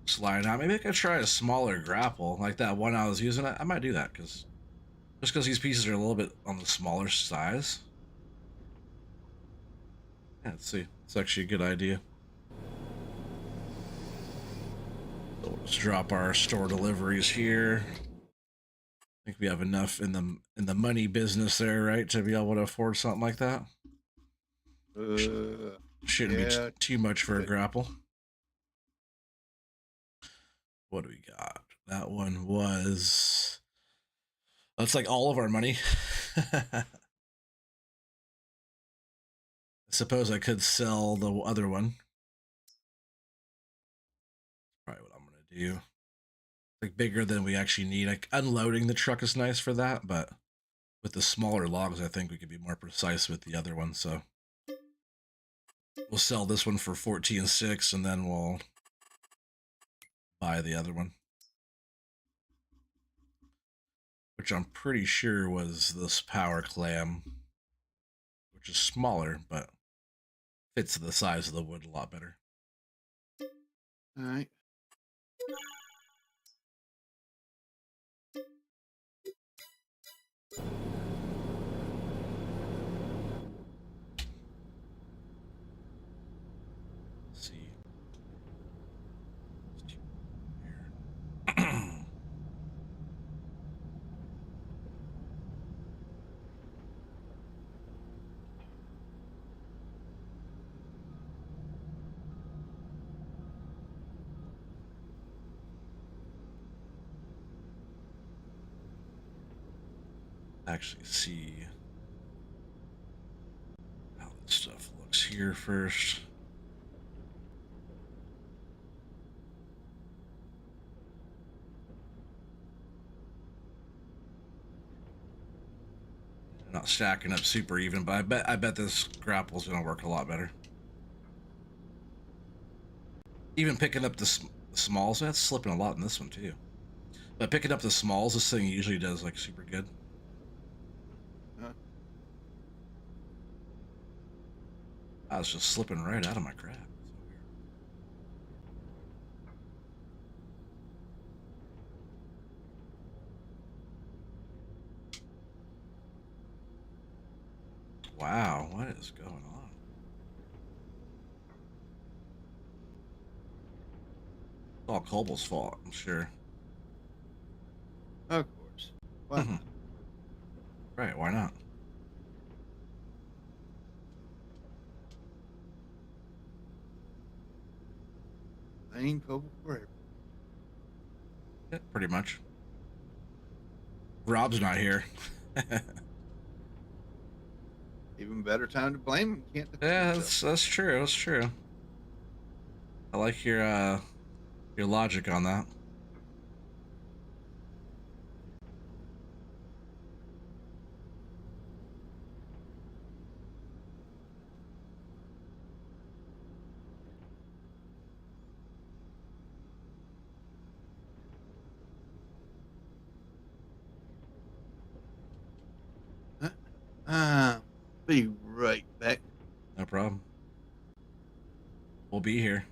sliding out. Maybe I could try a smaller grapple like that one I was using. I might do that just because these pieces are a little bit on the smaller size. Yeah, let's see. It's actually a good idea. So let's drop our store deliveries here. I think we have enough in the money business there, right, to be able to afford something like that. Shouldn't be Yeah. too much for a Good. grapple. What do we got? That one was. That's like all of our money. I suppose I could sell the other one. Probably what I'm gonna do. Like bigger than we actually need. Like unloading the truck is nice for that, but with the smaller logs, I think we could be more precise with the other one. So we'll sell this one for 14.6, and then we'll buy the other one, which I'm pretty sure was this power clam, which is smaller, but fits the size of the wood a lot better. All right. Let's see. actually see how this stuff looks here first. Not stacking up super even, but I bet this grapple's gonna work a lot better. Even picking up the smalls, that's slipping a lot in this one too. But picking up the smalls, this thing usually does like super good. Huh? I was just slipping right out of my crab. So weird. Wow, what is going on? It's all Coble's fault, I'm sure. Of course. Why not? Right, why not? Lane Cobble forever. Yeah, pretty much. Rob's not here. Even better time to blame him. Can't defend Yeah, himself. that's true. That's true. I like your logic on that. Be right back. No problem. We'll be here.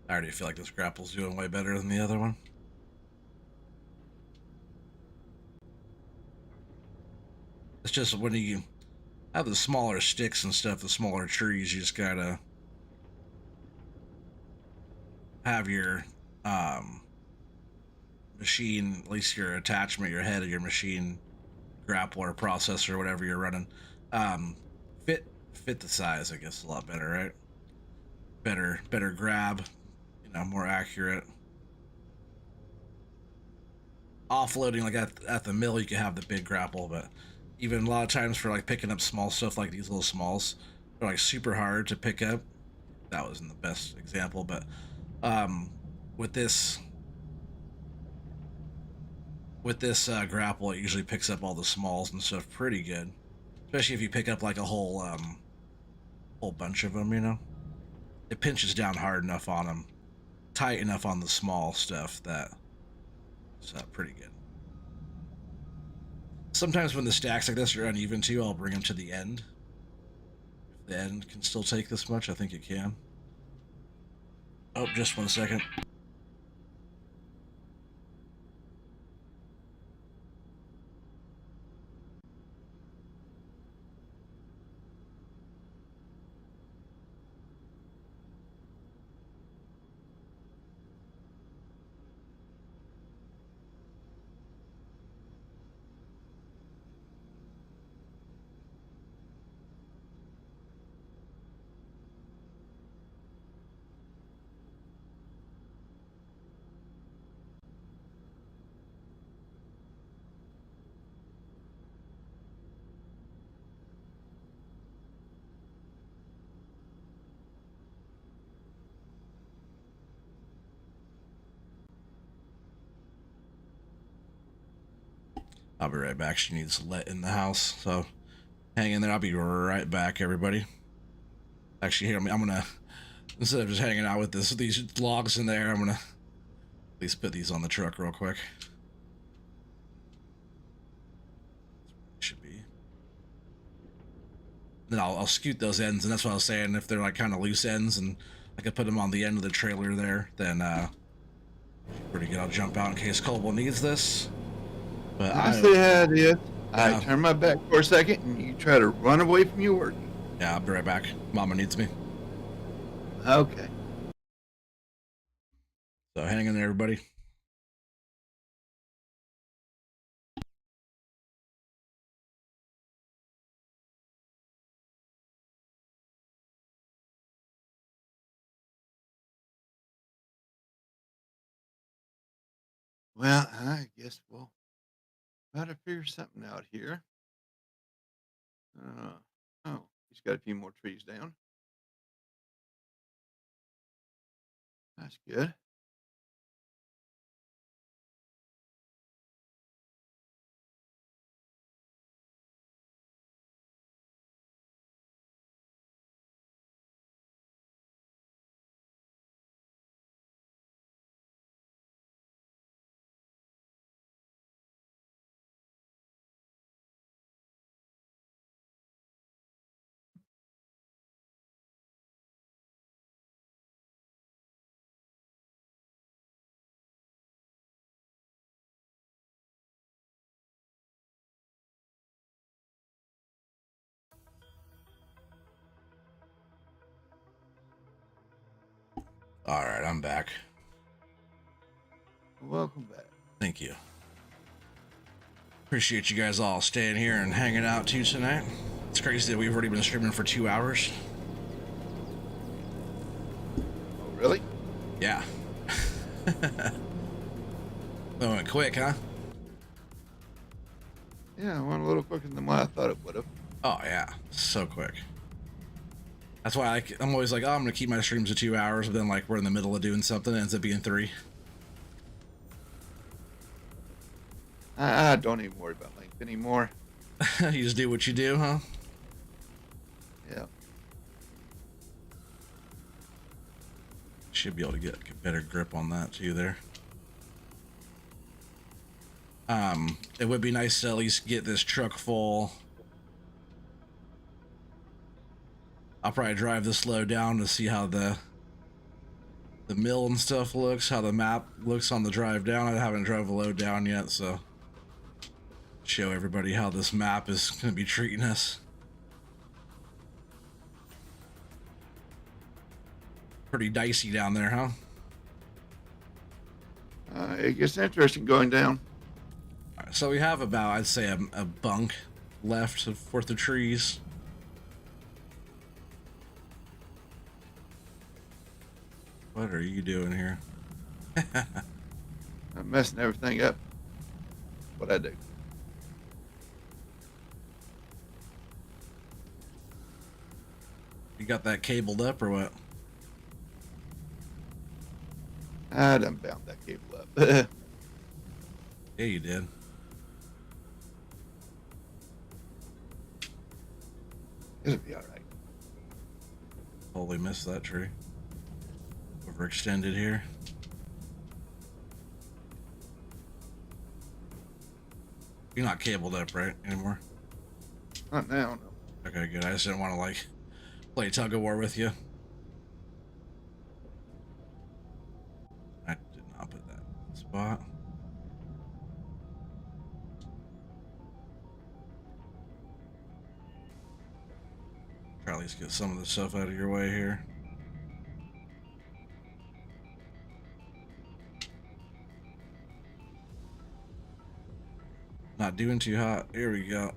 I already feel like this grapple's doing way better than the other one. It's just when you have the smaller sticks and stuff, the smaller trees, you just gotta have your machine, at least your attachment, your head of your machine grappler processor, whatever you're running, um, fit the size, I guess, a lot better, right? Better grab, more accurate. Offloading like at the mill, you can have the big grapple, but even a lot of times for like picking up small stuff like these little smalls, they're like super hard to pick up. That wasn't the best example, but with this grapple, it usually picks up all the smalls and stuff pretty good, especially if you pick up like a whole bunch of them. It pinches down hard enough on them, tight enough on the small stuff that it's pretty good. Sometimes when the stacks like this are uneven too, I'll bring them to the end. If the end can still take this much, I think it can. Oh, just 1 second. I'll be right back. She needs let in the house, so hang in there. I'll be right back, everybody. Actually, here, I'm gonna, instead of just hanging out with these logs in there, I'm gonna at least put these on the truck real quick. Should be. Then I'll scoot those ends, and that's what I was saying. If they're like kind of loose ends, and I could put them on the end of the trailer there, then pretty good. I'll jump out in case Colwell needs this. But I say how it is. I Yeah. turn my back for a second, and you try to run away from your work. Yeah, I'll be right back. Mama needs me. Okay. So hang in there, everybody. Well, I guess we'll try to figure something out here. Oh, he's got a few more trees down. That's good. All right, I'm back. Welcome back. Thank you. Appreciate you guys all staying here and hanging out too tonight. It's crazy that we've already been streaming for 2 hours. Oh, really? Yeah. That went quick, huh? Yeah, it went a little quicker than what I thought it would have. Oh yeah, so quick. That's why I'm always like, oh, I'm gonna keep my streams to 2 hours, but then like we're in the middle of doing something, it ends up being 3. I don't even worry about length anymore. You just do what you do, huh? Yeah. Should be able to get a better grip on that too there. It would be nice to at least get this truck full. I'll probably drive this load down to see how the mill and stuff looks, how the map looks on the drive down. I haven't drove a load down yet, so show everybody how this map is going to be treating us. Pretty dicey down there, huh? It gets interesting going down. All right, so we have about, I'd say, a bunk left for the trees. What are you doing here? I'm messing everything up. What I do. You got that cabled up or what? I done bound that cable up. Yeah, you did. It'll be all right. Totally missed that tree. Overextended here. You're not cabled up, right, anymore? Not now, no. Okay, good. I just didn't want to, like, play tug of war with you. I did not put that in the spot. Try at least get some of the stuff out of your way here. Not doing too hot. Here we go.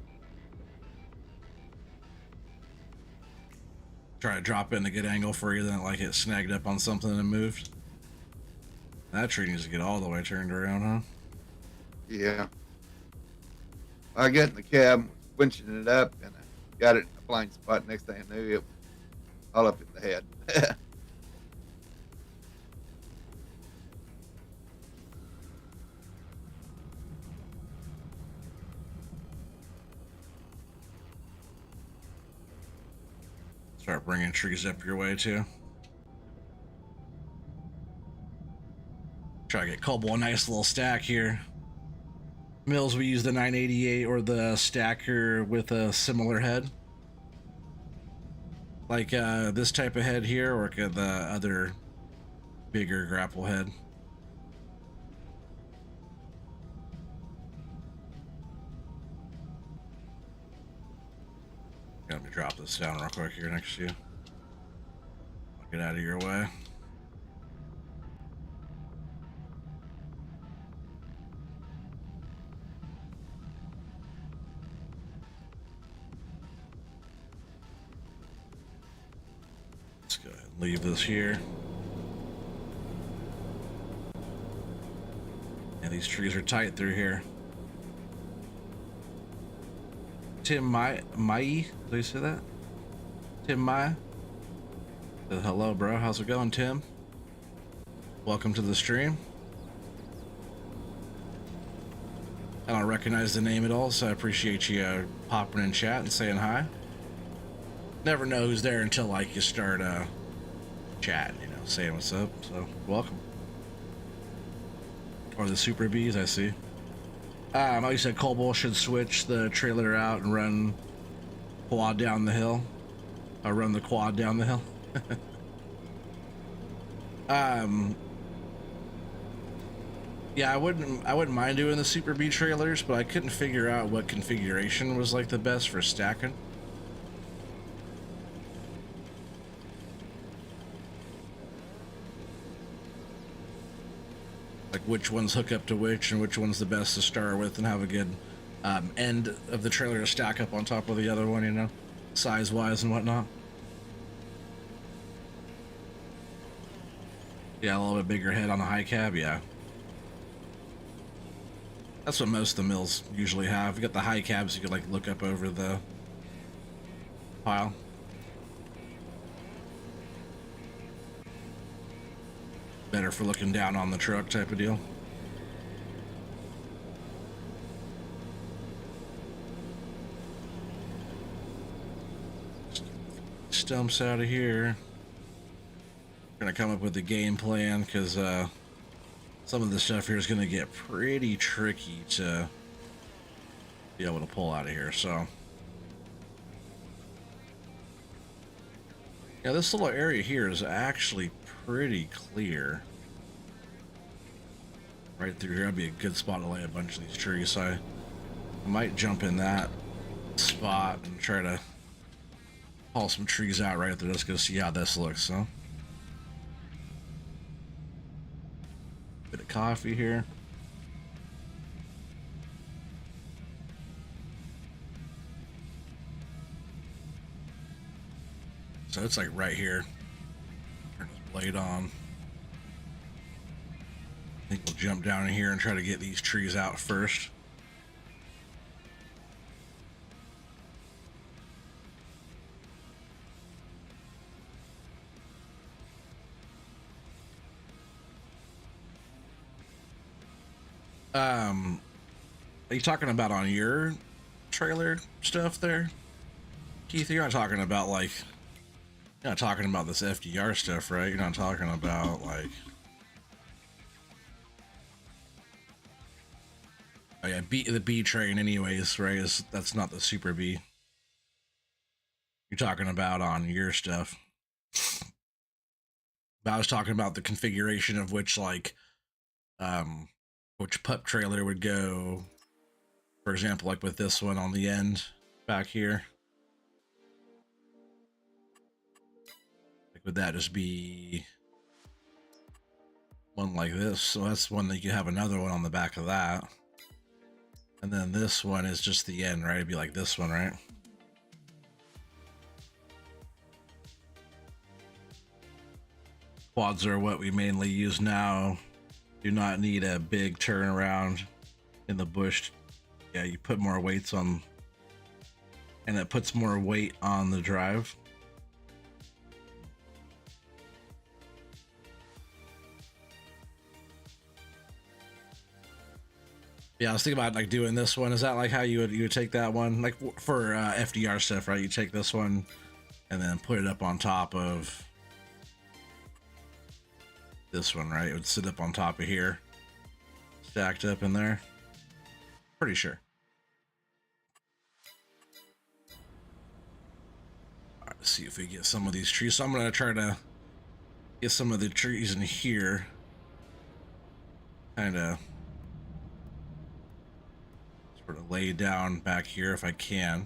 Try to drop it in a good angle for you, then like it snagged up on something and moved. That tree needs to get all the way turned around, huh? Yeah. I got in the cab, winching it up, and I got it in a blind spot. Next thing I knew, it was all up in the head. Start bringing trees up your way too. Try to get Cobble a nice little stack here. Mills, we use the 988 or the stacker with a similar head. Like this type of head here, or the other bigger grapple head. Let me drop this down real quick here next to you. Get out of your way. Let's go ahead and leave this here. Yeah, these trees are tight through here. Tim Mai, did you say that? Tim Mai? Hello, bro. How's it going, Tim? Welcome to the stream. I don't recognize the name at all, so I appreciate you popping in chat and saying hi. Never know who's there until like you start chatting, you know, saying what's up. So welcome. Or the Super Bees, I see. Oh, you said Cobalt should switch the trailer out and run quad down the hill. Or run the quad down the hill. Yeah, I wouldn't mind doing the Super B trailers, but I couldn't figure out what configuration was like the best for stacking. Like which ones hook up to which and which one's the best to start with and have a good end of the trailer to stack up on top of the other one, you know, size wise and whatnot. Yeah, a little bit bigger head on the high cab, yeah. That's what most of the mills usually have. You got the high cabs, you could like look up over the pile. Better for looking down on the truck type of deal. Stumps out of here. Gonna come up with a game plan because some of the stuff here is gonna get pretty tricky to be able to pull out of here. So yeah, this little area here is actually pretty clear. Right through here, that'd be a good spot to lay a bunch of these trees. So I might jump in that spot and try to haul some trees out right there. Let's go see how this looks. So, bit of coffee here. So it's like right here. Turn this blade on. I think we'll jump down in here and try to get these trees out first. Are you talking about on your trailer stuff there, Keith? You're not talking about like, you're not talking about this FDR stuff, right? You're not talking about like, oh yeah, the B train anyways, right? That's not the Super B. You're talking about on your stuff. But I was talking about the configuration of which like, which pup trailer would go, for example, like with this one on the end back here. Like would that just be one like this? So that's one that you have another one on the back of that. And then this one is just the end, right? It'd be like this one, right? Quads are what we mainly use now. Do not need a big turnaround in the bush. Yeah, you put more weights on, and it puts more weight on the drive. Yeah, I was thinking about like doing this one. Is that like how you would take that one, like for FDR stuff, right? You take this one and then put it up on top of this one, right? It would sit up on top of here, stacked up in there. Pretty sure. All right, let's see if we get some of these trees. So I'm gonna try to get some of the trees in here, kind of sort of lay down back here if I can.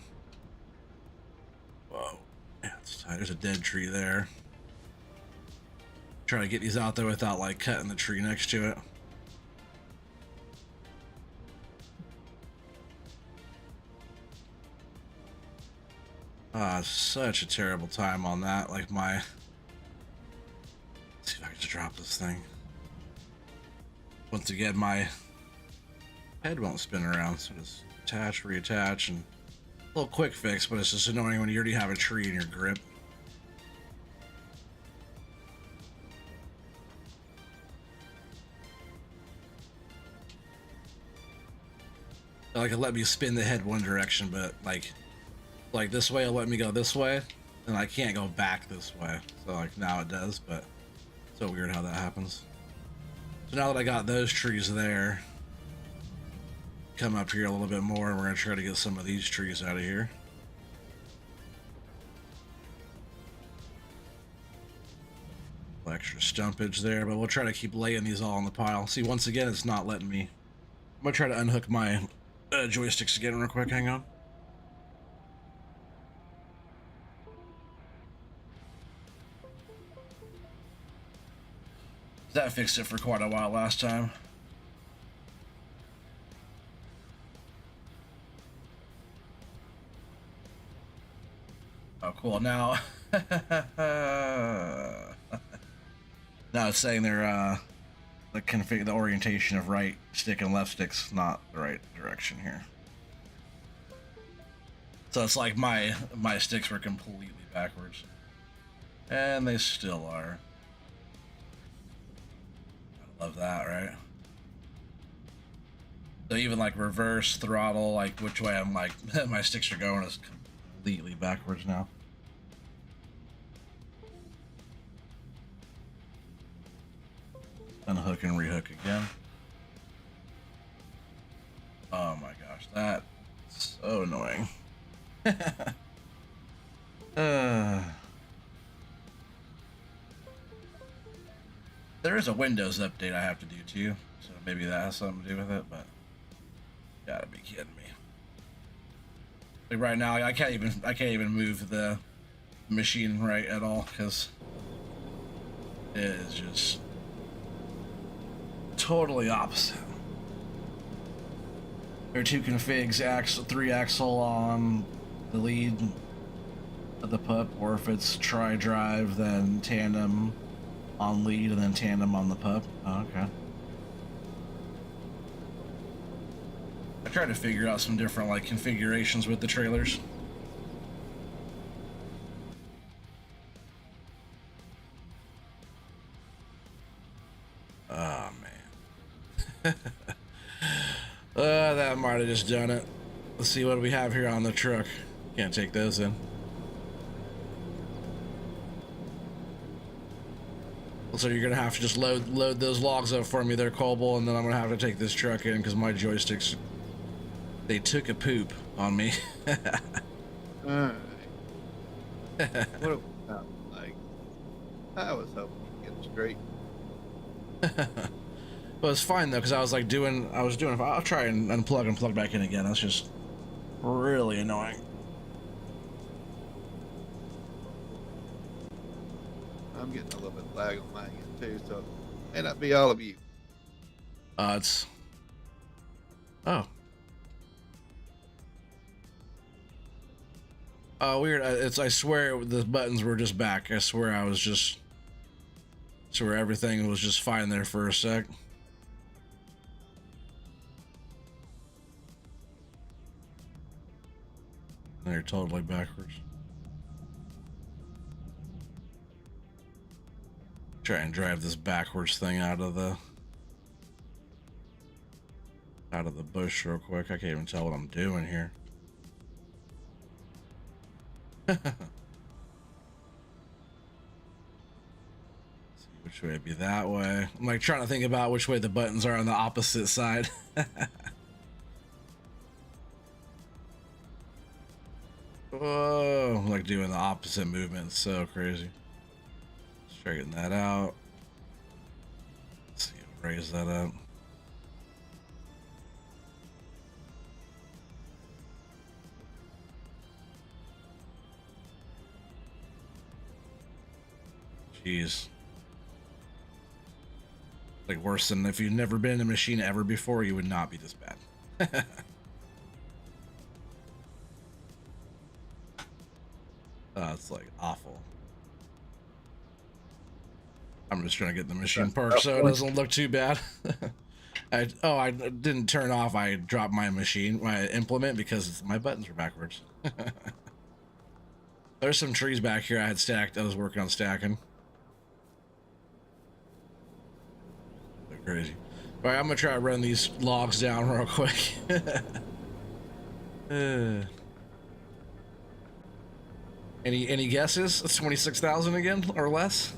Whoa, yeah, it's tight. There's a dead tree there. Try to get these out there without like cutting the tree next to it. Such a terrible time on that. Like my... Let's see if I can just drop this thing. Once again, my head won't spin around, so just attach, reattach, and a little quick fix, but it's just annoying when you already have a tree in your grip. Like, it let me spin the head one direction, but like this way, it'll let me go this way, and I can't go back this way. So like now it does, but it's so weird how that happens. So now that I got those trees there, come up here a little bit more, and we're gonna try to get some of these trees out of here. Extra stumpage there, but we'll try to keep laying these all in the pile. See, once again, it's not letting me. I'm gonna try to unhook my joysticks again real quick. Hang on. That fixed it for quite a while last time. Oh, cool. Now, now it's saying they're the orientation of right stick and left stick's not the right direction here. So it's like my sticks were completely backwards, and they still are. I love that, right? So even like reverse throttle, like which way I'm like my sticks are going is completely backwards now. Unhook and rehook again. Oh my gosh, that's so annoying. There is a Windows update I have to do too, so maybe that has something to do with it, but you gotta be kidding me. Like right now, I can't even move the machine right at all because it is just totally opposite. There are two configs, 3 axle on the lead of the pup, or if it's tri-drive, then tandem on lead and then tandem on the pup. Oh, okay. I tried to figure out some different like configurations with the trailers. Oh man. That might have just done it. Let's see what we have here on the truck. Can't take those in. So you're gonna have to just load those logs up for me there, Colby, and then I'm gonna have to take this truck in because my joysticks, they took a poop on me. Alright. What it sound like? I was hoping to get it straight. Well, it's fine though, because I was doing. I'll try and unplug and plug back in again. That's just really annoying. I'm getting a little bit of lag on my end too, so it may not be all of you. It's. Oh. Weird. I swear the buttons were just back. I swear everything was just fine there for a sec. They're totally backwards. Try and drive this backwards thing out of the bush real quick. I can't even tell what I'm doing here. See which way it'd be that way. I'm like trying to think about which way the buttons are on the opposite side. Whoa, I'm like doing the opposite movement. It's so crazy. Straighten that out. Let's see, raise that up. Jeez. Like worse than if you've never been in a machine ever before, you would not be this bad. It's like awful. I'm just trying to get the machine parked so it doesn't look too bad. I didn't turn off. I dropped my implement because my buttons were backwards. There's some trees back here I had stacked. I was working on stacking. They're crazy. All right, I'm gonna try to run these logs down real quick. Any guesses? It's 26,000 again or less?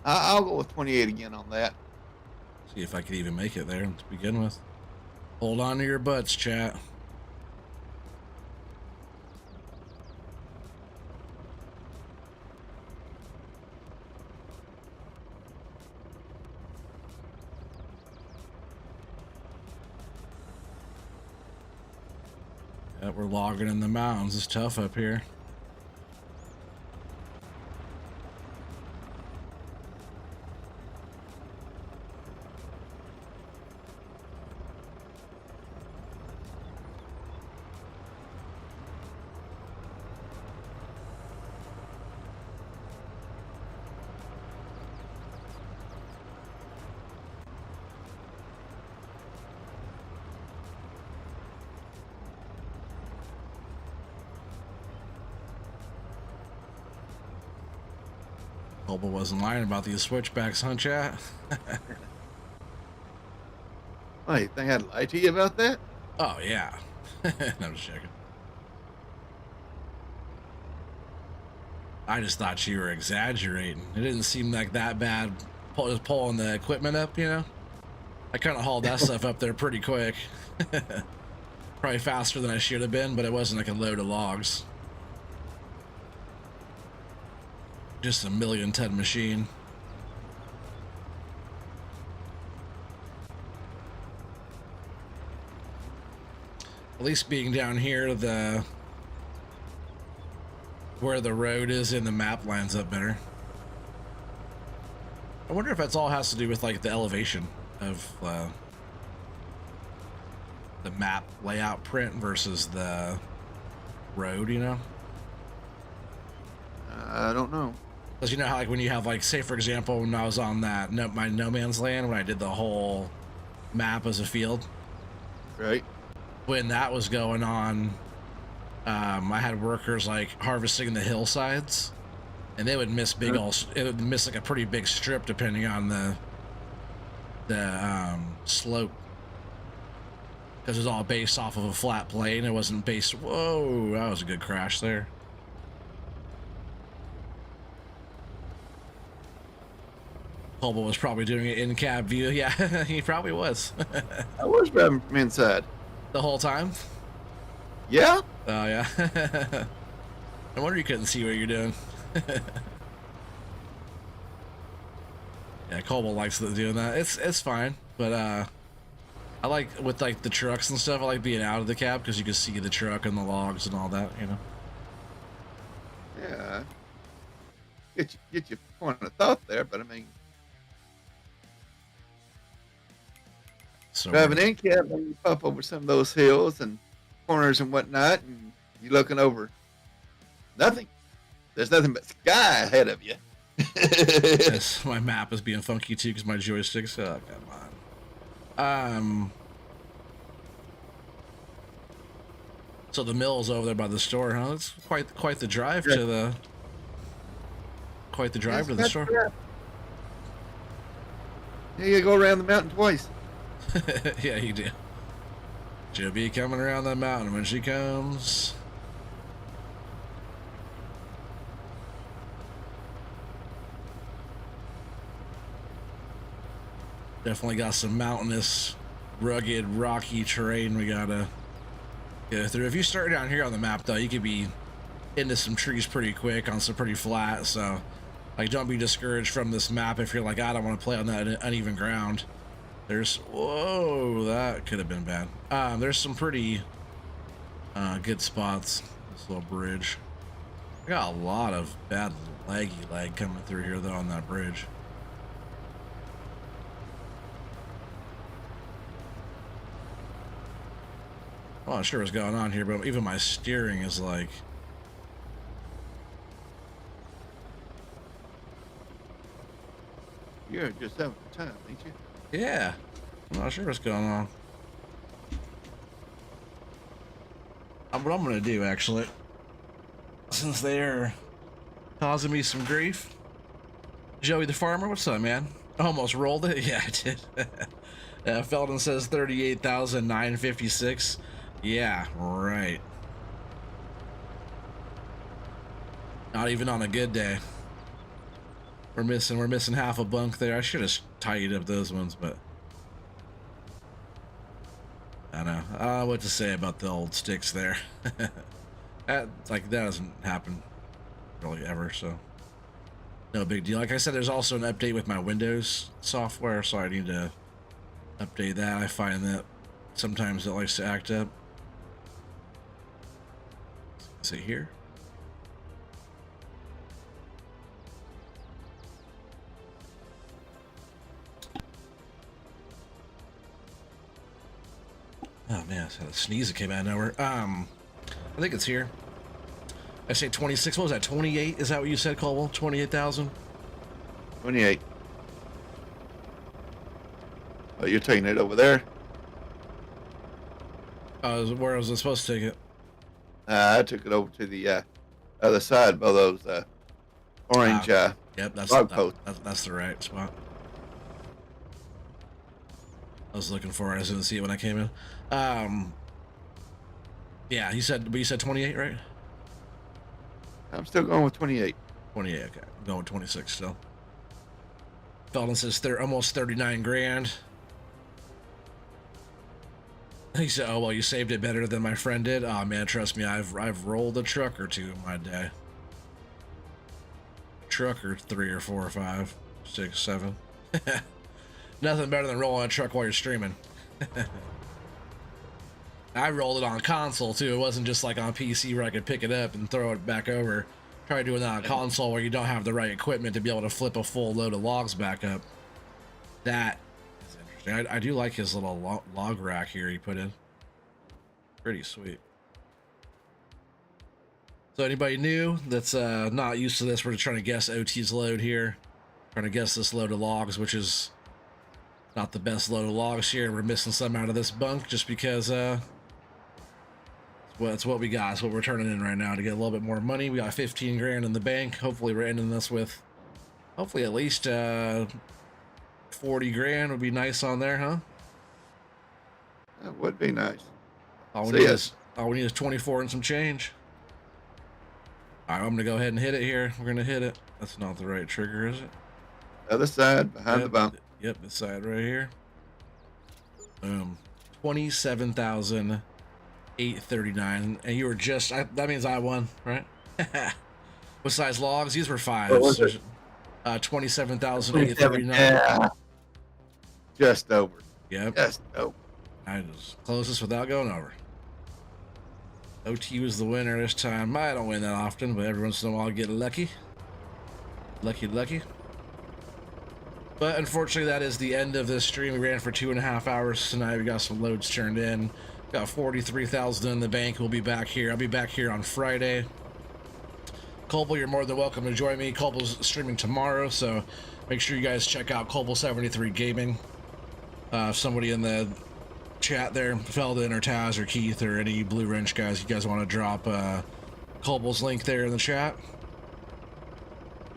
I'll go with 28 again on that. See if I could even make it there to begin with. Hold on to your butts, chat. Yeah, we're logging in the mountains. It's tough up here. Hope I wasn't lying about these switchbacks, huh, chat? Oh, you think I'd lie to you about that? Oh, yeah. No, I'm just checking. I just thought you were exaggerating. It didn't seem like that bad just pulling the equipment up, you know? I kind of hauled that stuff up there pretty quick. Probably faster than I should have been, but it wasn't like a load of logs. Just a 1,000,000-ton machine. At least being down here, where the road is in the map lines up better. I wonder if that's all has to do with like the elevation of the map layout print versus the road, you know? I don't know. Because you know how like when you have like, say for example, when I was on that my no man's land, when I did the whole map as a field, Right. when that was going on, I had workers like harvesting the hillsides, and they would miss it would miss like a pretty big strip depending on the slope, because it was all based off of a flat plane. It wasn't based. Whoa, that was a good crash there. Hobo was probably doing it in cab view. Yeah, he probably was. I was driving from inside. The whole time. Yeah. Oh yeah. No wonder you couldn't see what you're doing. Yeah, Cobalt likes doing that. It's fine, but I like with like the trucks and stuff. I like being out of the cab because you can see the truck and the logs and all that. You know. Yeah. Get your point of thought there, but I mean, So driving in cab, when you pop over some of those hills and corners and whatnot, and you're looking over nothing. There's nothing but sky ahead of you. yes, my map is being funky too because my joysticks. Oh, come on. So the mill's over there by the store, huh? It's quite the drive to the. Quite the drive to the store. Yeah, you go around the mountain twice. Yeah, you do. She'll be coming around that mountain when she comes. Definitely got some mountainous, rugged, rocky terrain we gotta go through. If you start down here on the map, though, you could be into some trees pretty quick on some pretty flat, so like don't be discouraged from this map if you're like, I don't want to play on that uneven ground. Whoa, that could have been bad. There's some pretty good spots. This little bridge. I got a lot of bad laggy lag coming through here though on that bridge. I'm not sure what's going on here, but even my steering is like. You're just having a time, ain't you? Yeah, I'm not sure what's going on. What I'm gonna do actually, since they're causing me some grief. Joey the farmer, what's up, man? I almost rolled it. Yeah, I did. Felton says 38,956. Yeah, right. Not even on a good day. We're missing half a bunk there. I should have tidied up those ones, but I don't know. I don't know what to say about the old sticks there. That doesn't happen really ever, so no big deal. Like I said, there's also an update with my Windows software, so I need to update that. I find that sometimes it likes to act up. Is it here? Oh man, I had a sneeze that came out of nowhere. I think it's here. I say 26. What was that? 28? Is that what you said, Colwell? 28,000? 28. Oh, you're taking it over there? Where was I supposed to take it? I took it over to the other side by those orange yep, that's log posts. That's the right spot. I was looking for it. I didn't see it when I came in. Yeah, you said 28, right? I'm still going with 28. 28, okay. I'm going with 26 still. Felton says they're almost 39 grand. He said, oh, well, you saved it better than my friend did. Oh, man, trust me, I've rolled a truck or two in my day. Truck or 3 or 4 or 5, 6, 7. Nothing better than rolling a truck while you're streaming. I rolled it on console too. It wasn't just like on PC where I could pick it up and throw it back over. Try doing that on console where you don't have the right equipment to be able to flip a full load of logs back up. That is interesting. I do like his little log rack here he put in. Pretty sweet. So anybody new that's not used to this, we're trying to guess OT's load here. Trying to guess this load of logs, which is not the best load of logs here. We're missing some out of this bunk just because it's what we got. It's what we're turning in right now to get a little bit more money. We got 15 grand in the bank. Hopefully we're ending this with hopefully at least 40 grand would be nice on there, huh? That would be nice. All we need is 24 and some change. All right, I'm gonna go ahead and hit it here. We're gonna hit it. That's not the right trigger, is it? Other side, behind the bump. Yep, this side right here. Boom. 27,839. And you were just, that means I won, right? What size logs? These were 5s. 27,839. Yeah. Just over. Yep. Just over. I just closed this without going over. OT was the winner this time. I don't win that often, but every once in a while I get lucky. Lucky. But unfortunately, that is the end of this stream. We ran for 2.5 hours tonight. We got some loads turned in. Got 43,000 in the bank. We'll be back here. I'll be back here on Friday. Colble, you're more than welcome to join me. Colble's streaming tomorrow, so make sure you guys check out Colble73 Gaming. Somebody in the chat there, Felden or Taz or Keith or any Blue Wrench guys, you guys want to drop Colble's link there in the chat.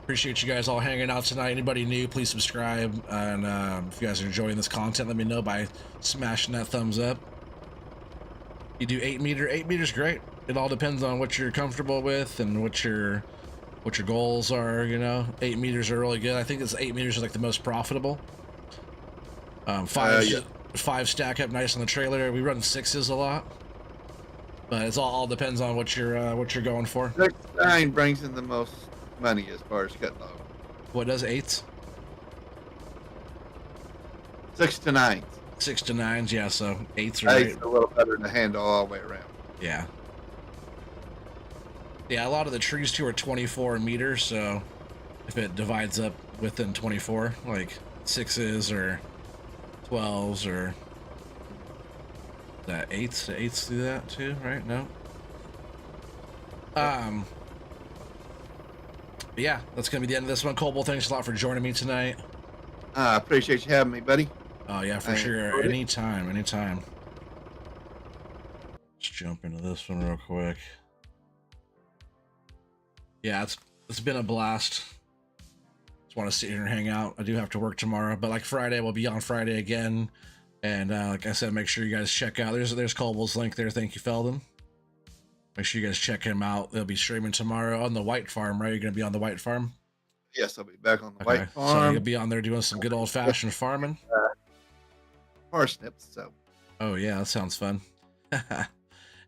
Appreciate you guys all hanging out tonight. Anybody new, please subscribe. And if you guys are enjoying this content, let me know by smashing that thumbs up. You do 8 meter. 8 meters, great. It all depends on what you're comfortable with and what your goals are. You know, 8 meters are really good. I think it's 8 meters is like the most profitable. Five stack up nice on the trailer. We run 6s a lot, but it's all depends on what you're going for. 9 brings in the most money as far as cutting off. What does 8s? 6 to 9s. 6 to 9s, yeah. So 8s are 8's a little better to handle all the way around. Yeah. Yeah, a lot of the trees too are 24 meters, so if it divides up within 24, like 6s or 12s or that 8s do that too, right? No. But yeah, that's gonna be the end of this one. Colby, thanks a lot for joining me tonight. I appreciate you having me, buddy. Oh yeah, for sure. Anytime. Let's jump into this one real quick. Yeah, it's been a blast. Just want to sit here and hang out. I do have to work tomorrow, but like Friday, we'll be on Friday again. And like I said, make sure you guys check out. There's Colby's link there. Thank you, Feldon. Make sure you guys check him out. They'll be streaming tomorrow on the White Farm, right? You're gonna be on the White Farm. Yes, I'll be back on the Okay. White Farm. So you'll be on there doing some good old fashioned farming. Parsnips. So. Oh yeah, that sounds fun.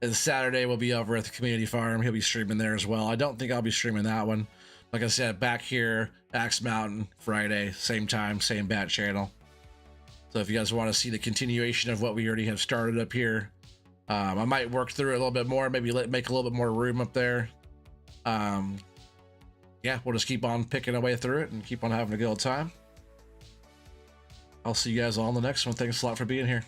And Saturday we'll be over at the community farm. He'll be streaming there as well. I don't think I'll be streaming that one. Like I said, back here, Axe Mountain, Friday, same time, same bat channel. So if you guys want to see the continuation of what we already have started up here, I might work through it a little bit more, maybe make a little bit more room up there. Yeah, we'll just keep on picking our way through it and keep on having a good old time. I'll see you guys all in the next one. Thanks a lot for being here.